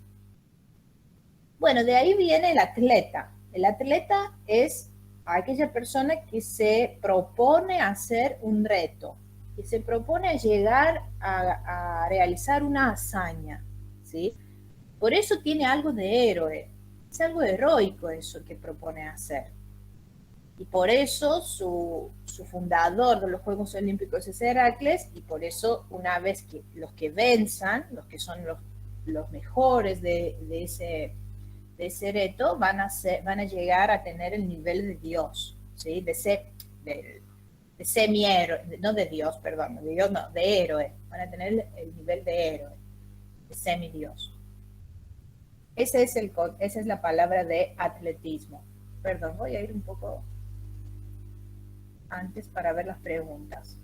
Bueno, de ahí viene el atleta. El atleta es aquella persona que se propone hacer un reto, que se propone llegar a realizar una hazaña, ¿sí? Por eso tiene algo de héroe, es algo heroico eso que propone hacer. Y por eso su fundador de los Juegos Olímpicos es Heracles, y por eso una vez que los que venzan, los que son los mejores de ese reto, van a llegar a tener el nivel de Dios, ¿sí? De semi-héroe, no de Dios, perdón, de Dios no, de héroe, van a tener el nivel de héroe, de semidios. Esa es la palabra de atletismo. Perdón, voy a ir un poco antes para ver las preguntas.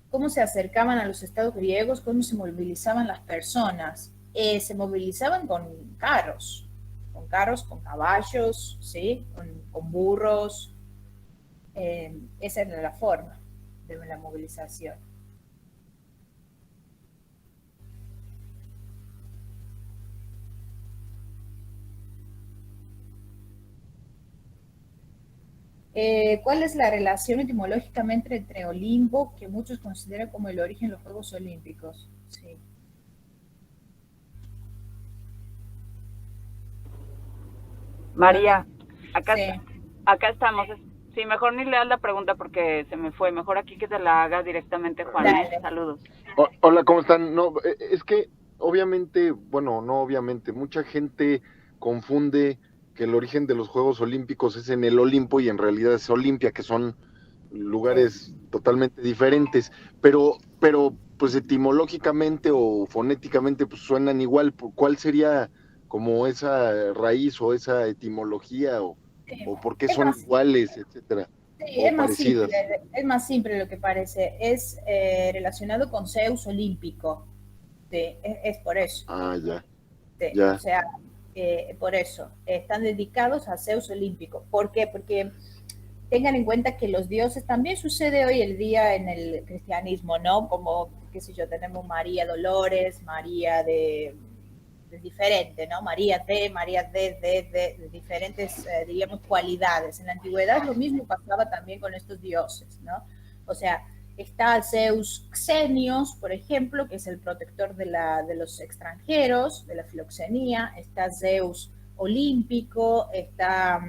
¿Cómo se acercaban a los estados griegos? ¿Cómo se movilizaban las personas? Se movilizaban con carros, con caballos, ¿sí? Con burros. Esa era la forma de la movilización. ¿Cuál es la relación etimológicamente entre Olimpo, que muchos consideran como el origen de los Juegos Olímpicos? Sí. María, acá, sí. Acá estamos. Sí, mejor ni leas la pregunta porque se me fue. Mejor aquí que te la haga directamente Juan. Saludos. Hola, ¿cómo están? No, es que obviamente, bueno, no obviamente, mucha gente confunde que el origen de los Juegos Olímpicos es en el Olimpo y en realidad es Olimpia, que son lugares totalmente diferentes, pero pues etimológicamente o fonéticamente pues suenan igual. ¿Cuál sería como esa raíz o esa etimología o por qué son iguales, etcétera? Sí, o parecidas. es más simple lo que parece. Es relacionado con Zeus olímpico. Sí, es por eso. Ah, ya, Sí, o ya. sea, por eso. Están dedicados a Zeus olímpico. ¿Por qué? Porque tengan en cuenta que los dioses también sucede hoy el día en el cristianismo, ¿no? Como, qué sé yo, tenemos María Dolores, María de diferente, ¿no? María de diferentes, diríamos, cualidades. En la antigüedad lo mismo pasaba también con estos dioses, ¿no? O sea, está Zeus Xenios, por ejemplo, que es el protector de los extranjeros, de la filoxenía, está Zeus Olímpico, está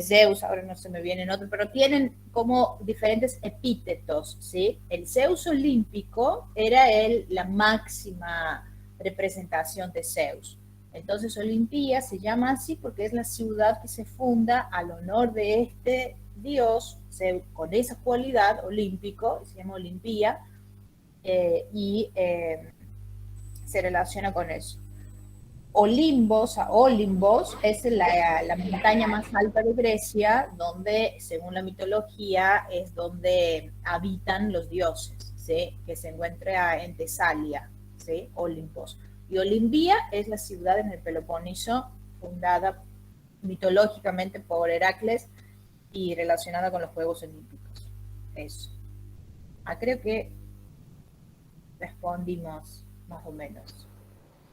Zeus, ahora no se me viene en otro, pero tienen como diferentes epítetos, ¿sí? El Zeus Olímpico era la máxima representación de Zeus. Entonces Olimpía se llama así porque es la ciudad que se funda al honor de este dios con esa cualidad olímpico, se llama Olimpía, y se relaciona con eso. Olimbos es la montaña más alta de Grecia, donde, según la mitología, es donde habitan los dioses, ¿sí? Que se encuentra en Tesalia, ¿sí? Olimpos. Y Olimpia es la ciudad en el Peloponeso, fundada mitológicamente por Heracles y relacionada con los Juegos Olímpicos. Eso. Creo que respondimos más o menos.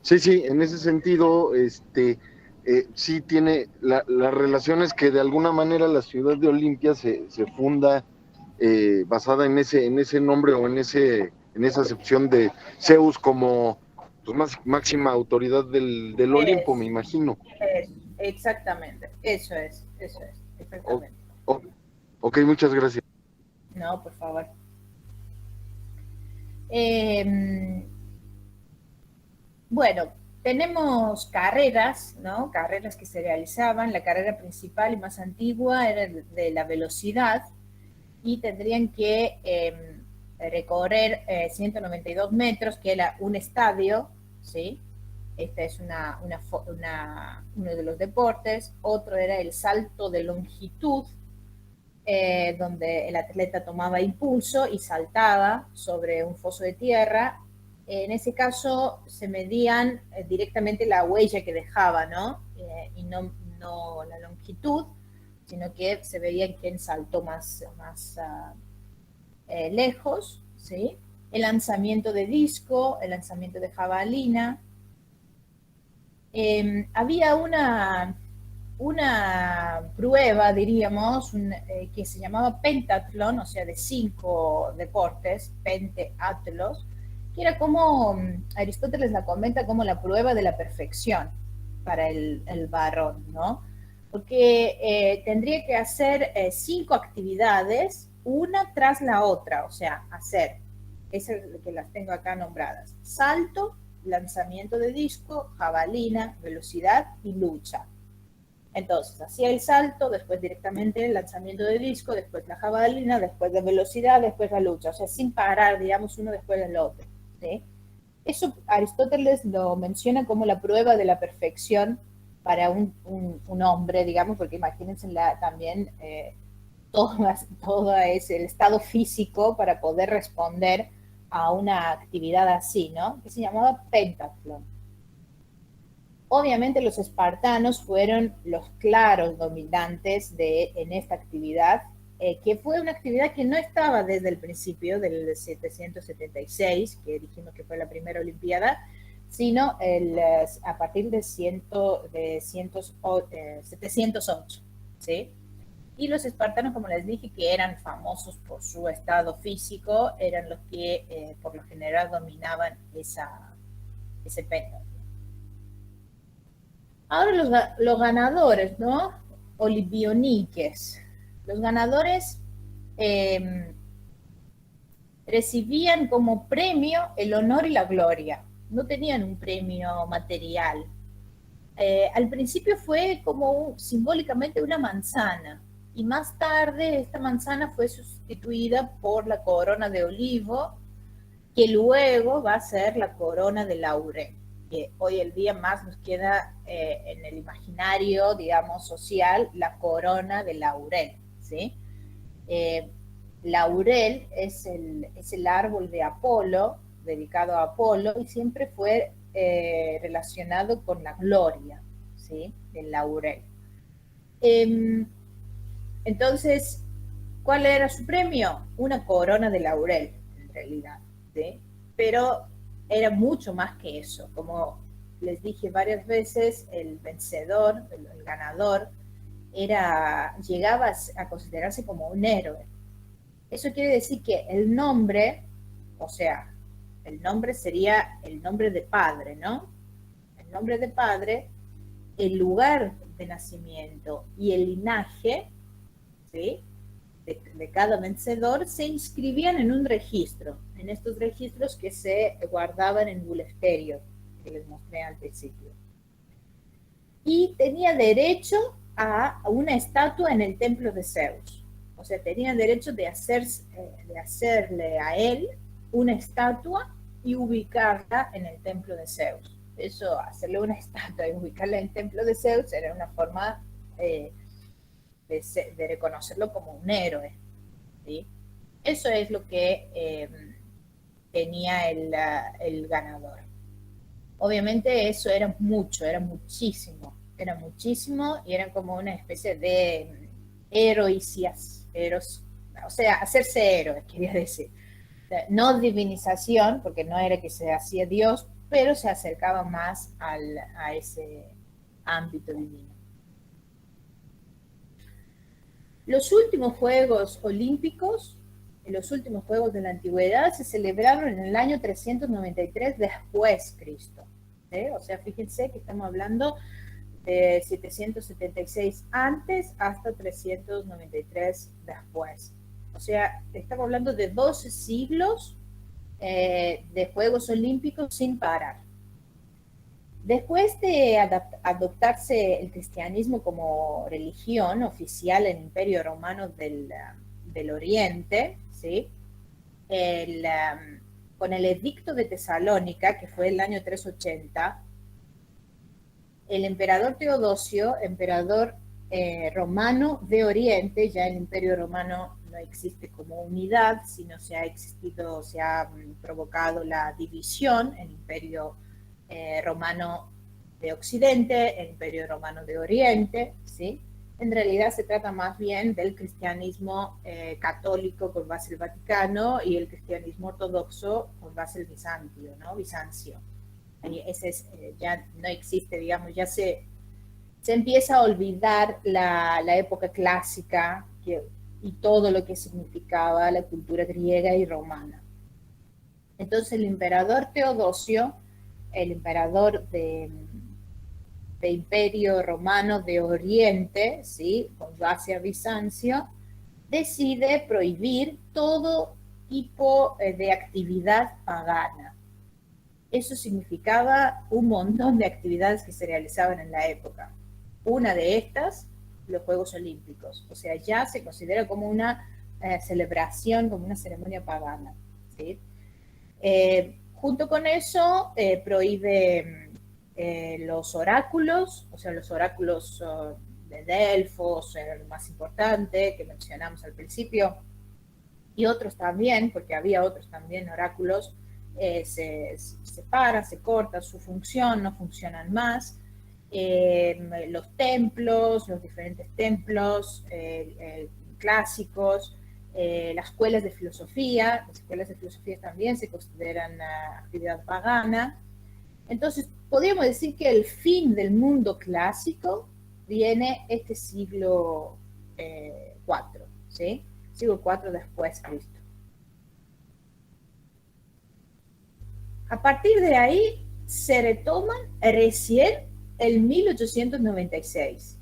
Sí, en ese sentido, sí tiene las relaciones que de alguna manera la ciudad de Olimpia se funda basada en ese nombre o en esa acepción de Zeus como pues, máxima autoridad del Olimpo, me imagino. Exactamente, eso es, exactamente. Ok, muchas gracias. No, por favor. Bueno, tenemos carreras, ¿no? Carreras que se realizaban. La carrera principal y más antigua era de la velocidad y tendrían que recorrer 192 metros, que era un estadio, ¿sí? Este es uno de los deportes. Otro era el salto de longitud, donde el atleta tomaba impulso y saltaba sobre un foso de tierra. En ese caso se medían directamente la huella que dejaba, ¿no? Y no la longitud, sino que se veía quién saltó más lejos, ¿sí? El lanzamiento de disco, el lanzamiento de jabalina. Había una prueba, diríamos, que se llamaba pentatlón, o sea, de 5 deportes, pentatlos, que era como, Aristóteles la comenta como la prueba de la perfección para el varón, ¿no? Porque tendría que hacer 5 actividades, una tras la otra, o sea, hacer, esas que las tengo acá nombradas, salto, lanzamiento de disco, jabalina, velocidad y lucha. Entonces, hacía el salto, después directamente el lanzamiento de disco, después la jabalina, después de velocidad, después la lucha, o sea, sin parar, digamos, uno después del otro, ¿sí? Eso Aristóteles lo menciona como la prueba de la perfección para un hombre, digamos, porque imagínense también todo es el estado físico para poder responder a una actividad así, ¿no? Que se llamaba pentatlón. Obviamente los espartanos fueron los claros dominantes en esta actividad, que fue una actividad que no estaba desde el principio del 776, que dijimos que fue la primera olimpiada, sino a partir de 708, ¿sí? Y los espartanos, como les dije, que eran famosos por su estado físico, eran los que por lo general dominaban ese péndulo. Ahora los ganadores, ¿no? Olimpionikes. Los ganadores recibían como premio el honor y la gloria. No tenían un premio material. Al principio fue como simbólicamente una manzana, y más tarde esta manzana fue sustituida por la corona de olivo, que luego va a ser la corona de laurel, que hoy el día más nos queda en el imaginario, digamos, social, la corona de laurel, ¿sí? Laurel es el árbol de Apolo, dedicado a Apolo, y siempre fue relacionado con la gloria, ¿sí? Del laurel. Entonces, ¿cuál era su premio? Una corona de laurel, en realidad, ¿sí? Pero era mucho más que eso. Como les dije varias veces, el vencedor, el ganador, llegaba a considerarse como un héroe. Eso quiere decir que el nombre, o sea, el nombre sería el nombre de padre, ¿no? El nombre de padre, el lugar de nacimiento y el linaje, ¿sí? De cada vencedor se inscribían en un registro, en estos registros que se guardaban en Bulesterio, que les mostré al principio. Y tenía derecho a una estatua en el templo de Zeus. O sea, tenía derecho de hacerle a él una estatua y ubicarla en el templo de Zeus. Eso, hacerle una estatua y ubicarla en el templo de Zeus era una forma de reconocerlo como un héroe, ¿sí? Eso es lo que tenía el ganador. Obviamente eso era mucho, era muchísimo y era como una especie de heroicías, o sea, hacerse héroe, quería decir. O sea, no divinización, porque no era que se hacía Dios, pero se acercaba más a ese ámbito divino. Los últimos Juegos Olímpicos, los últimos Juegos de la Antigüedad, se celebraron en el año 393 después Cristo. ¿Sí? O sea, fíjense que estamos hablando de 776 antes hasta 393 después. O sea, estamos hablando de 12 siglos de Juegos Olímpicos sin parar. Después de adoptarse el cristianismo como religión oficial en el Imperio Romano del Oriente, ¿sí? Con el Edicto de Tesalónica, que fue el año 380, el emperador Teodosio, emperador romano de Oriente, ya el Imperio Romano no existe como unidad, sino se ha provocado la división, el Imperio Romano de Occidente, el Imperio Romano de Oriente, ¿sí? En realidad se trata más bien del cristianismo católico con base el Vaticano y el cristianismo ortodoxo con base el Bizantio, ¿no? Bizancio. Y ese ya no existe, digamos, ya se empieza a olvidar la época clásica y todo lo que significaba la cultura griega y romana. Entonces el emperador Teodosio, el emperador de Imperio Romano de Oriente, ¿sí? Con base a Bizancio, decide prohibir todo tipo de actividad pagana. Eso significaba un montón de actividades que se realizaban en la época. Una de estas, los Juegos Olímpicos. O sea, ya se considera como una celebración, como una ceremonia pagana, ¿sí? Junto con eso, prohíbe los oráculos, o sea, los oráculos de Delfos, el más importante que mencionamos al principio, y otros también, porque había otros también oráculos, se separan, se cortan su función, no funcionan más. Los templos, los diferentes templos clásicos, las escuelas de filosofía también se consideran actividad pagana. Entonces, podríamos decir que el fin del mundo clásico viene este siglo IV, ¿sí? Siglo IV después de Cristo. A partir de ahí se retoman recién el 1896,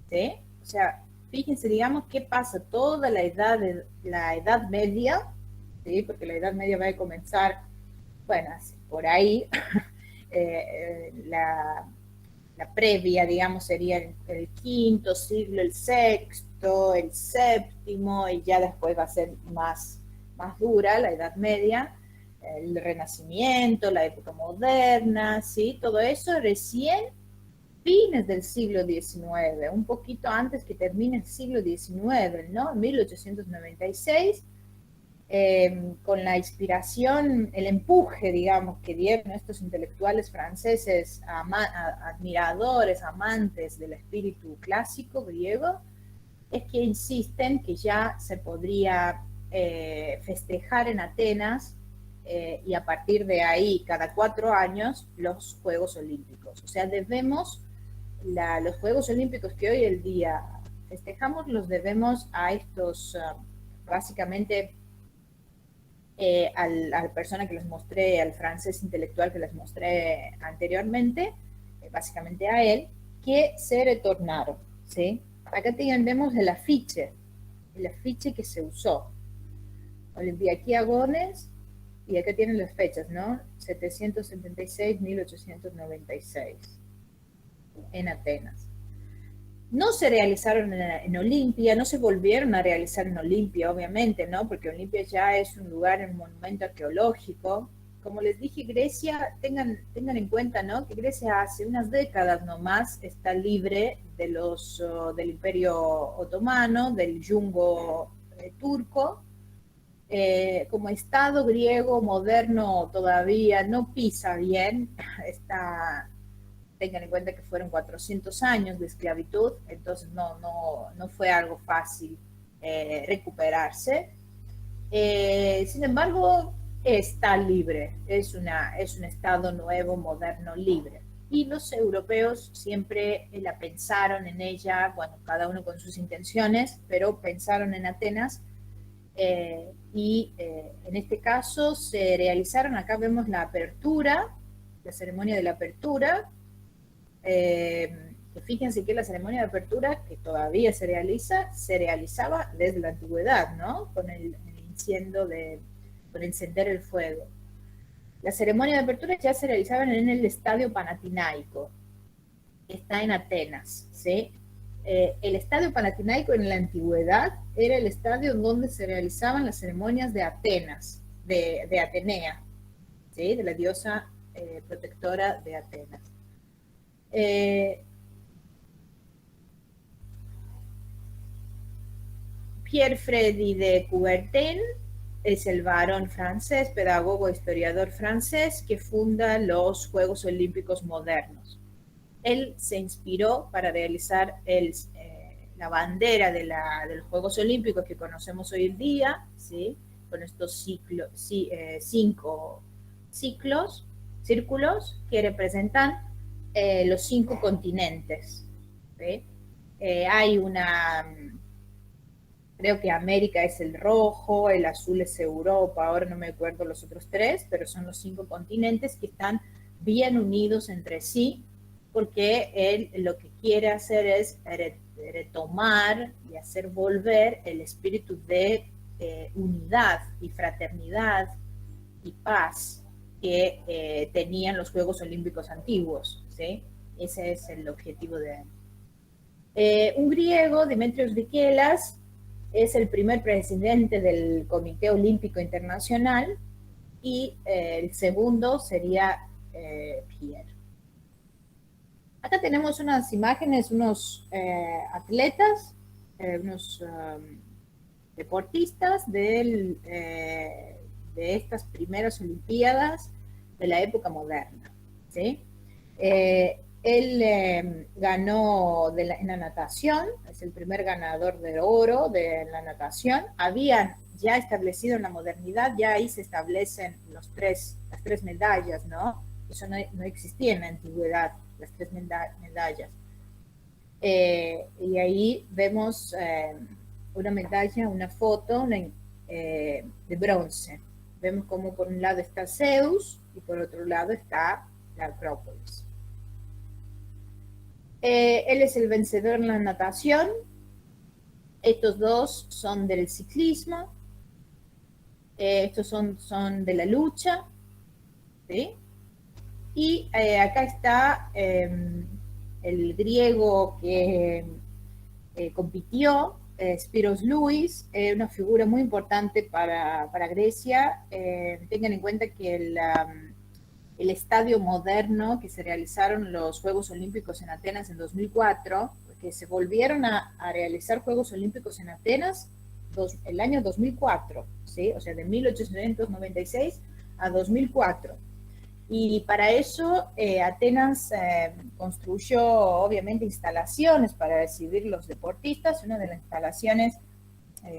¿sí? O sea, fíjense, digamos, qué pasa toda la Edad Media, ¿sí? Porque la Edad Media va a comenzar, bueno, por ahí, la previa, digamos, sería el quinto siglo, el sexto, el séptimo, y ya después va a ser más dura la Edad Media, el Renacimiento, la época moderna, ¿sí? Todo eso recién fines del siglo XIX, un poquito antes que termine el siglo XIX, ¿no? En 1896, con la inspiración, el empuje, digamos, que dieron estos intelectuales franceses, admiradores, amantes del espíritu clásico griego, es que insisten que ya se podría festejar en Atenas y a partir de ahí, cada 4 años, los Juegos Olímpicos. O sea, debemos los Juegos Olímpicos que hoy el día festejamos, los debemos a estos, básicamente, a la persona que les mostré, al francés intelectual que les mostré anteriormente, básicamente a él, que se retornaron, ¿sí? Acá tenemos el afiche que se usó. Olimpiaquí Agones, y acá tienen las fechas, ¿no? 776-1896, en Atenas. No se realizaron en Olimpia, no se volvieron a realizar en Olimpia, obviamente, ¿no? Porque Olimpia ya es un lugar, un monumento arqueológico. Como les dije, Grecia, tengan en cuenta, ¿no? Que Grecia hace unas décadas nomás está libre de del Imperio Otomano, del yugo turco. Como Estado griego moderno todavía no pisa bien, tengan en cuenta que fueron 400 años de esclavitud, entonces no fue algo fácil recuperarse. Sin embargo, está libre, es un Estado nuevo, moderno, libre. Y los europeos siempre la pensaron en ella, bueno, cada uno con sus intenciones, pero pensaron en Atenas. En este caso se realizaron, acá vemos la apertura, la ceremonia de la apertura. Fíjense que la ceremonia de apertura, que todavía se realizaba desde la antigüedad, ¿no? Con el encender el fuego. La ceremonia de apertura ya se realizaba en el Estadio Panatinaico, que está en Atenas, ¿sí? El Estadio Panatinaico en la antigüedad era el estadio donde se realizaban las ceremonias de Atenas, de Atenea, ¿sí? De la diosa protectora de Atenas. Pierre Frédéric de Coubertin es el varón francés, pedagogo e historiador francés, que funda los Juegos Olímpicos modernos. Él se inspiró para realizar la bandera de los Juegos Olímpicos que conocemos hoy en día, ¿sí? Con estos 5 círculos que representan los 5 continentes, ¿sí? Creo que América es el rojo, el azul es Europa, ahora no me acuerdo los otros 3, pero son los 5 continentes que están bien unidos entre sí, porque él lo que quiere hacer es retomar y hacer volver el espíritu de unidad y fraternidad y paz que tenían los Juegos Olímpicos antiguos, ¿sí? Ese es el objetivo de él. Un griego, Demetrios Vikelas, es el primer presidente del Comité Olímpico Internacional y el segundo sería Pierre. Acá tenemos unas imágenes, unos atletas, unos deportistas de estas primeras Olimpiadas de la época moderna, ¿sí? Él ganó en la natación, es el primer ganador de oro de la natación. Habían ya establecido en la modernidad, ya ahí se establecen las tres medallas, ¿no? Eso no existía en la antigüedad, las 3 medallas. Y ahí vemos una medalla, una foto de bronce. Vemos como por un lado está Zeus y por otro lado está la Acrópolis. Él es el vencedor en la natación. Estos 2 son del ciclismo. Estos son de la lucha, ¿sí? Y acá está el griego que compitió, Spiros Louis, una figura muy importante para Grecia. Tengan en cuenta que el estadio moderno que se realizaron los Juegos Olímpicos en Atenas en 2004, que se volvieron a realizar Juegos Olímpicos en Atenas el año 2004, ¿sí? O sea, de 1896 a 2004. Y para eso Atenas construyó obviamente instalaciones para recibir los deportistas. Una de las instalaciones,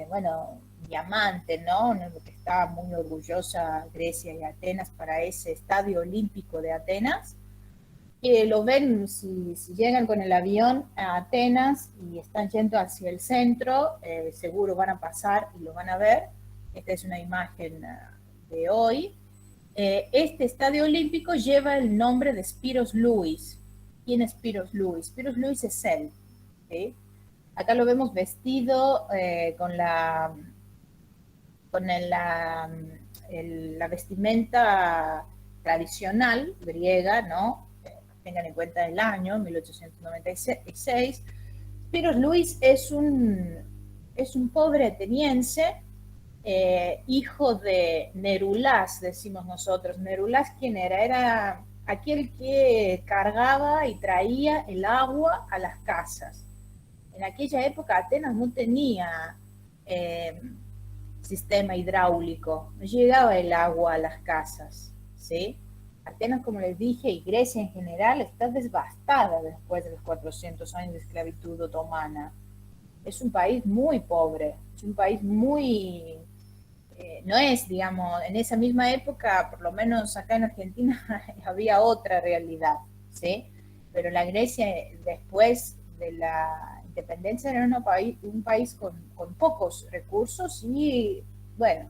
bueno, diamante, ¿no? Lo que estaba muy orgullosa Grecia y Atenas para ese estadio olímpico de Atenas. Lo ven si llegan con el avión a Atenas y están yendo hacia el centro, seguro van a pasar y lo van a ver. Esta es una imagen de hoy. Este estadio olímpico lleva el nombre de Spiros Louis. ¿Quién es Spiros Louis? Spiros Louis es él, ¿sí? Acá lo vemos vestido con la vestimenta tradicional griega, ¿no? Tengan en cuenta el año, 1896. Spiros Louis es un pobre ateniense, hijo de Nerulás, decimos nosotros. Nerulás, ¿quién era? Era aquel que cargaba y traía el agua a las casas. En aquella época Atenas no tenía sistema hidráulico, no llegaba el agua a las casas, ¿sí? Atenas, como les dije, y Grecia en general, está devastada después de los 400 años de esclavitud otomana. Es un país muy pobre, es un país muy... no es, digamos, en esa misma época, por lo menos acá en Argentina, había otra realidad, ¿sí? Pero la Grecia, después de la independencia, era un país con pocos recursos y, bueno,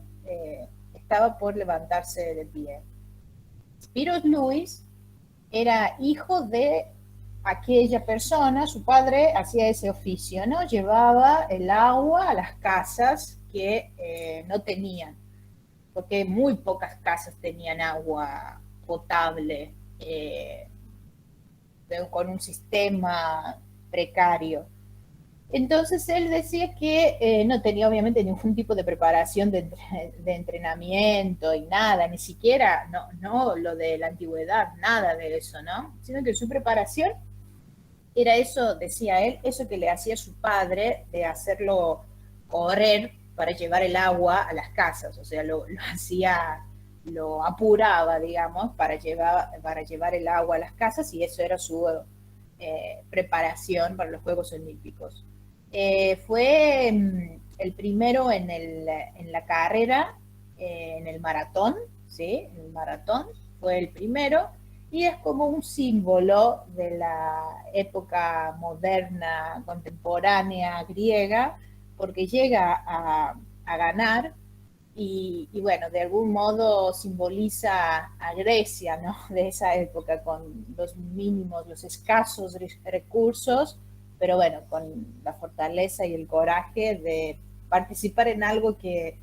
estaba por levantarse de pie. Spiros Louis era hijo de aquella persona, su padre hacía ese oficio, ¿no? Llevaba el agua a las casas que no tenían, porque muy pocas casas tenían agua potable, con un sistema precario. Entonces él decía que no tenía obviamente ningún tipo de preparación de entrenamiento y nada, ni siquiera, no lo de la antigüedad, nada de eso, ¿no? Sino que su preparación era eso, decía él, eso que le hacía su padre de hacerlo correr para llevar el agua a las casas, o sea, lo hacía, lo apuraba, digamos, para llevar el agua a las casas, y eso era su preparación para los Juegos Olímpicos. Fue el primero en la carrera, en el maratón, ¿sí? En el maratón fue el primero, y es como un símbolo de la época moderna, contemporánea griega, porque llega a ganar y bueno, de algún modo simboliza a Grecia, ¿no? De esa época, con los mínimos, los escasos recursos, pero bueno, con la fortaleza y el coraje de participar en algo que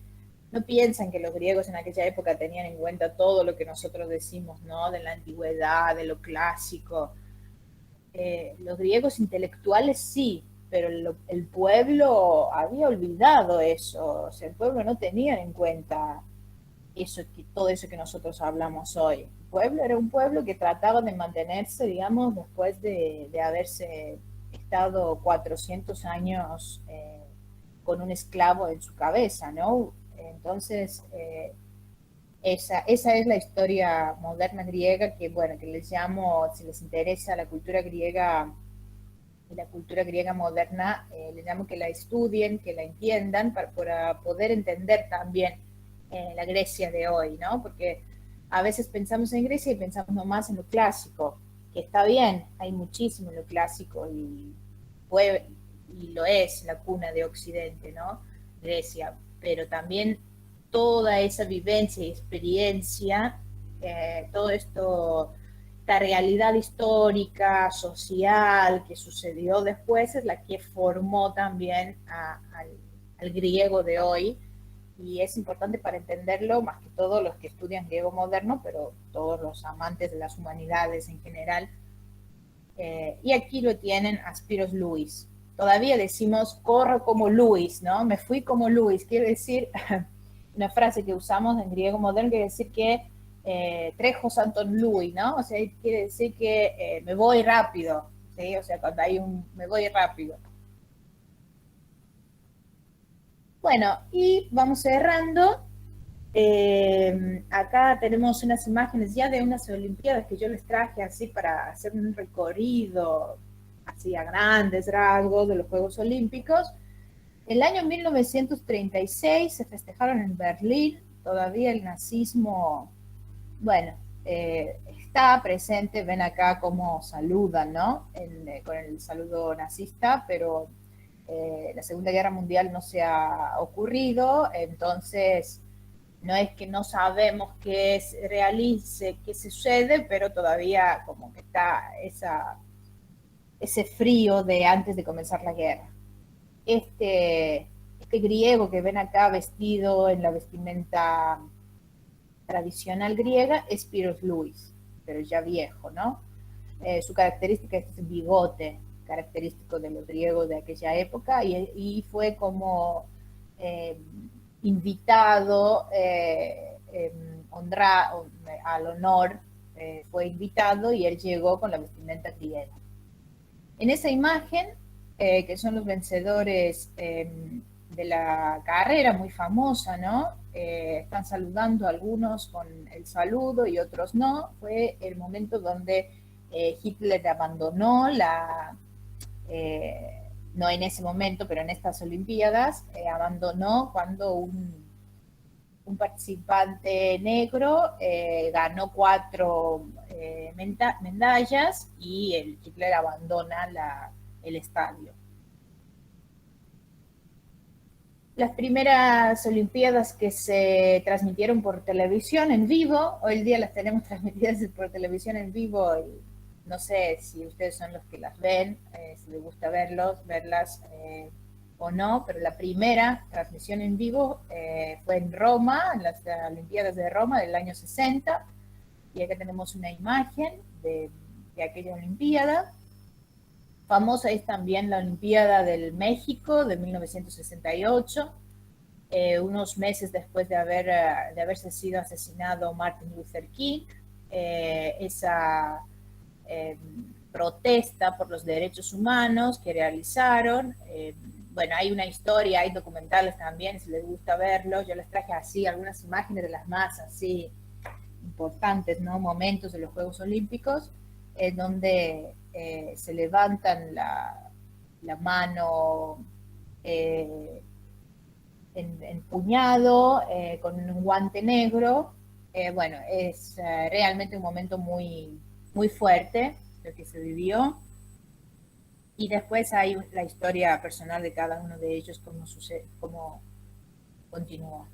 no piensan que los griegos en aquella época tenían en cuenta todo lo que nosotros decimos, ¿no? De la antigüedad, de lo clásico. Los griegos intelectuales sí, pero el pueblo había olvidado eso, o sea, el pueblo no tenía en cuenta todo eso que nosotros hablamos hoy. El pueblo era un pueblo que trataba de mantenerse, digamos, después de haberse estado 400 años con un esclavo en su cabeza, ¿no? Entonces, esa es la historia moderna griega que, bueno, que les llamo, si les interesa la cultura griega moderna, les llamo que la estudien, que la entiendan para poder entender también la Grecia de hoy, ¿no? Porque a veces pensamos en Grecia y pensamos nomás en lo clásico, que está bien, hay muchísimo en lo clásico y lo es la cuna de Occidente, ¿no? Grecia, pero también toda esa vivencia y experiencia, todo esto, esta realidad histórica, social, que sucedió después, es la que formó también al griego de hoy, y es importante para entenderlo, más que todos los que estudian griego moderno, pero todos los amantes de las humanidades en general. Y aquí lo tienen a Spiros Louis. Todavía decimos, corro como Luis, ¿no? Me fui como Luis, quiere decir, una frase que usamos en griego moderno, quiere decir que Trejo Santon Lui, ¿no? O sea, quiere decir que me voy rápido, ¿sí? O sea, cuando hay me voy rápido. Bueno, y vamos cerrando. Acá tenemos unas imágenes ya de unas Olimpiadas que yo les traje así para hacer un recorrido así a grandes rasgos de los Juegos Olímpicos. El año 1936 se festejaron en Berlín, todavía el nazismo, bueno, está presente, ven acá cómo saludan, ¿no? Con el saludo nazista, pero la Segunda Guerra Mundial no se ha ocurrido, entonces no es que no sabemos qué se realice, qué se sucede, pero todavía como que está ese frío de antes de comenzar la guerra. Este griego que ven acá vestido en la vestimenta tradicional griega es Pyrrhus Louis, pero ya viejo, ¿no? Su característica es el bigote, característico de los griegos de aquella época, y fue como invitado, al honor, fue invitado y él llegó con la vestimenta griega. En esa imagen, que son los vencedores de la carrera muy famosa, ¿no? Están saludando a algunos con el saludo y otros no. Fue el momento donde Hitler abandonó no en ese momento, pero en estas Olimpiadas, abandonó cuando un participante negro ganó 4 medallas y el Hitler abandona el estadio. Las primeras Olimpiadas que se transmitieron por televisión en vivo, hoy en día las tenemos transmitidas por televisión en vivo y no sé si ustedes son los que las ven, si les gusta verlas o no, pero la primera transmisión en vivo fue en Roma, en las Olimpiadas de Roma del año 60, y acá tenemos una imagen de aquella Olimpiada. Famosa es también la Olimpiada del México de 1968, unos meses después de haberse sido asesinado Martin Luther King. Esa protesta por los derechos humanos que realizaron. Bueno, hay una historia, hay documentales también, si les gusta verlos. Yo les traje así algunas imágenes de las más así importantes, ¿no? Momentos de los Juegos Olímpicos, en donde se levantan la mano empuñado con un guante negro. Bueno, es realmente un momento muy, muy fuerte lo que se vivió. Y después hay la historia personal de cada uno de ellos, cómo continúa.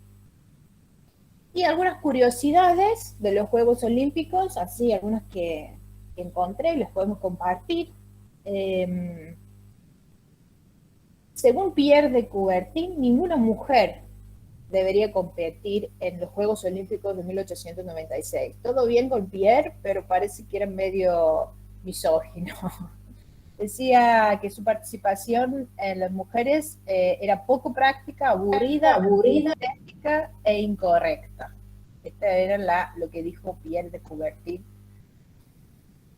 Y algunas curiosidades de los Juegos Olímpicos, así algunas que encontré y les podemos compartir. Según Pierre de Coubertin, ninguna mujer debería competir en los Juegos Olímpicos de 1896. Todo bien con Pierre, pero parece que era medio misógino. Decía que su participación en las mujeres era poco práctica, aburrida, estética e incorrecta. Esta era lo que dijo Pierre de Coubertin.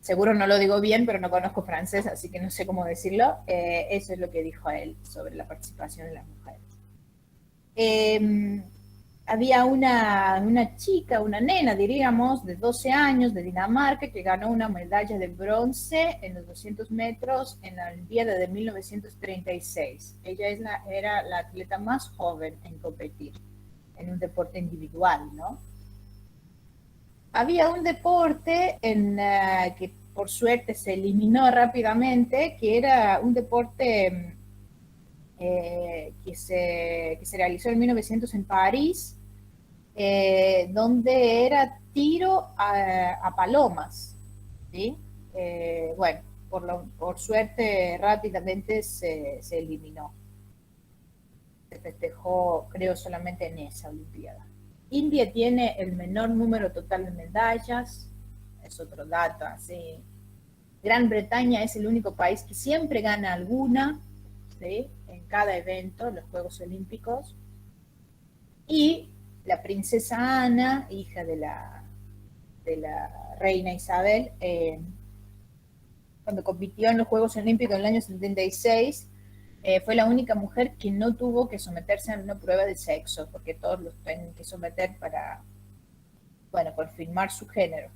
Seguro no lo digo bien, pero no conozco francés, así que no sé cómo decirlo. Eso es lo que dijo él sobre la participación de las mujeres. Había una chica, una nena, diríamos, de 12 años, de Dinamarca, que ganó una medalla de bronce en los 200 metros en la Olimpiada de 1936. Ella era la atleta más joven en competir en un deporte individual, ¿no? Había un deporte que por suerte se eliminó rápidamente, que era un deporte que se realizó en 1900 en París, donde era tiro a palomas, ¿sí? Bueno, por suerte rápidamente se eliminó. Se festejó, creo, solamente en esa Olimpiada. India tiene el menor número total de medallas, es otro dato así. Gran Bretaña es el único país que siempre gana alguna, ¿sí? En cada evento, los Juegos Olímpicos. Y la princesa Ana, hija de la de la reina Isabel, cuando compitió en los Juegos Olímpicos en el año 76, fue la única mujer que no tuvo que someterse a una prueba de sexo, porque todos los tienen que someter para, bueno, confirmar su género,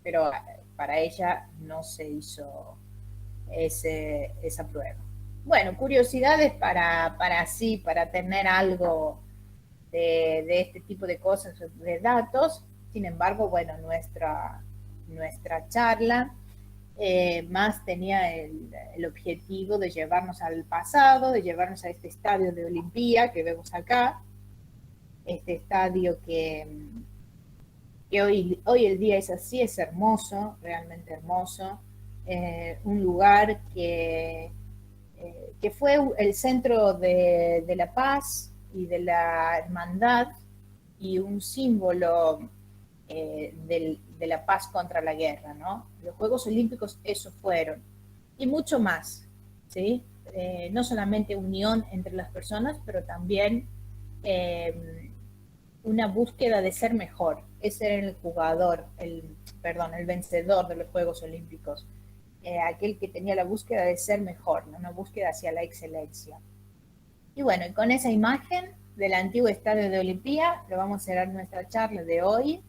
pero para ella no se hizo esa prueba. Bueno, curiosidades para tener algo de este tipo de cosas, de datos. Sin embargo, bueno, nuestra charla más tenía el objetivo de llevarnos al pasado, de llevarnos a este estadio de Olimpía que vemos acá, este estadio que hoy el día es así, es hermoso, realmente hermoso, un lugar que fue el centro de la paz y de la hermandad y un símbolo de la paz contra la guerra, ¿no? Los Juegos Olímpicos eso fueron, y mucho más, ¿sí? No solamente unión entre las personas, pero también una búsqueda de ser mejor. Ese era el jugador, el vencedor de los Juegos Olímpicos, aquel que tenía la búsqueda de ser mejor, ¿no? Una búsqueda hacia la excelencia. Y bueno, y con esa imagen del antiguo estadio de Olimpía, lo vamos a cerrar nuestra charla de hoy.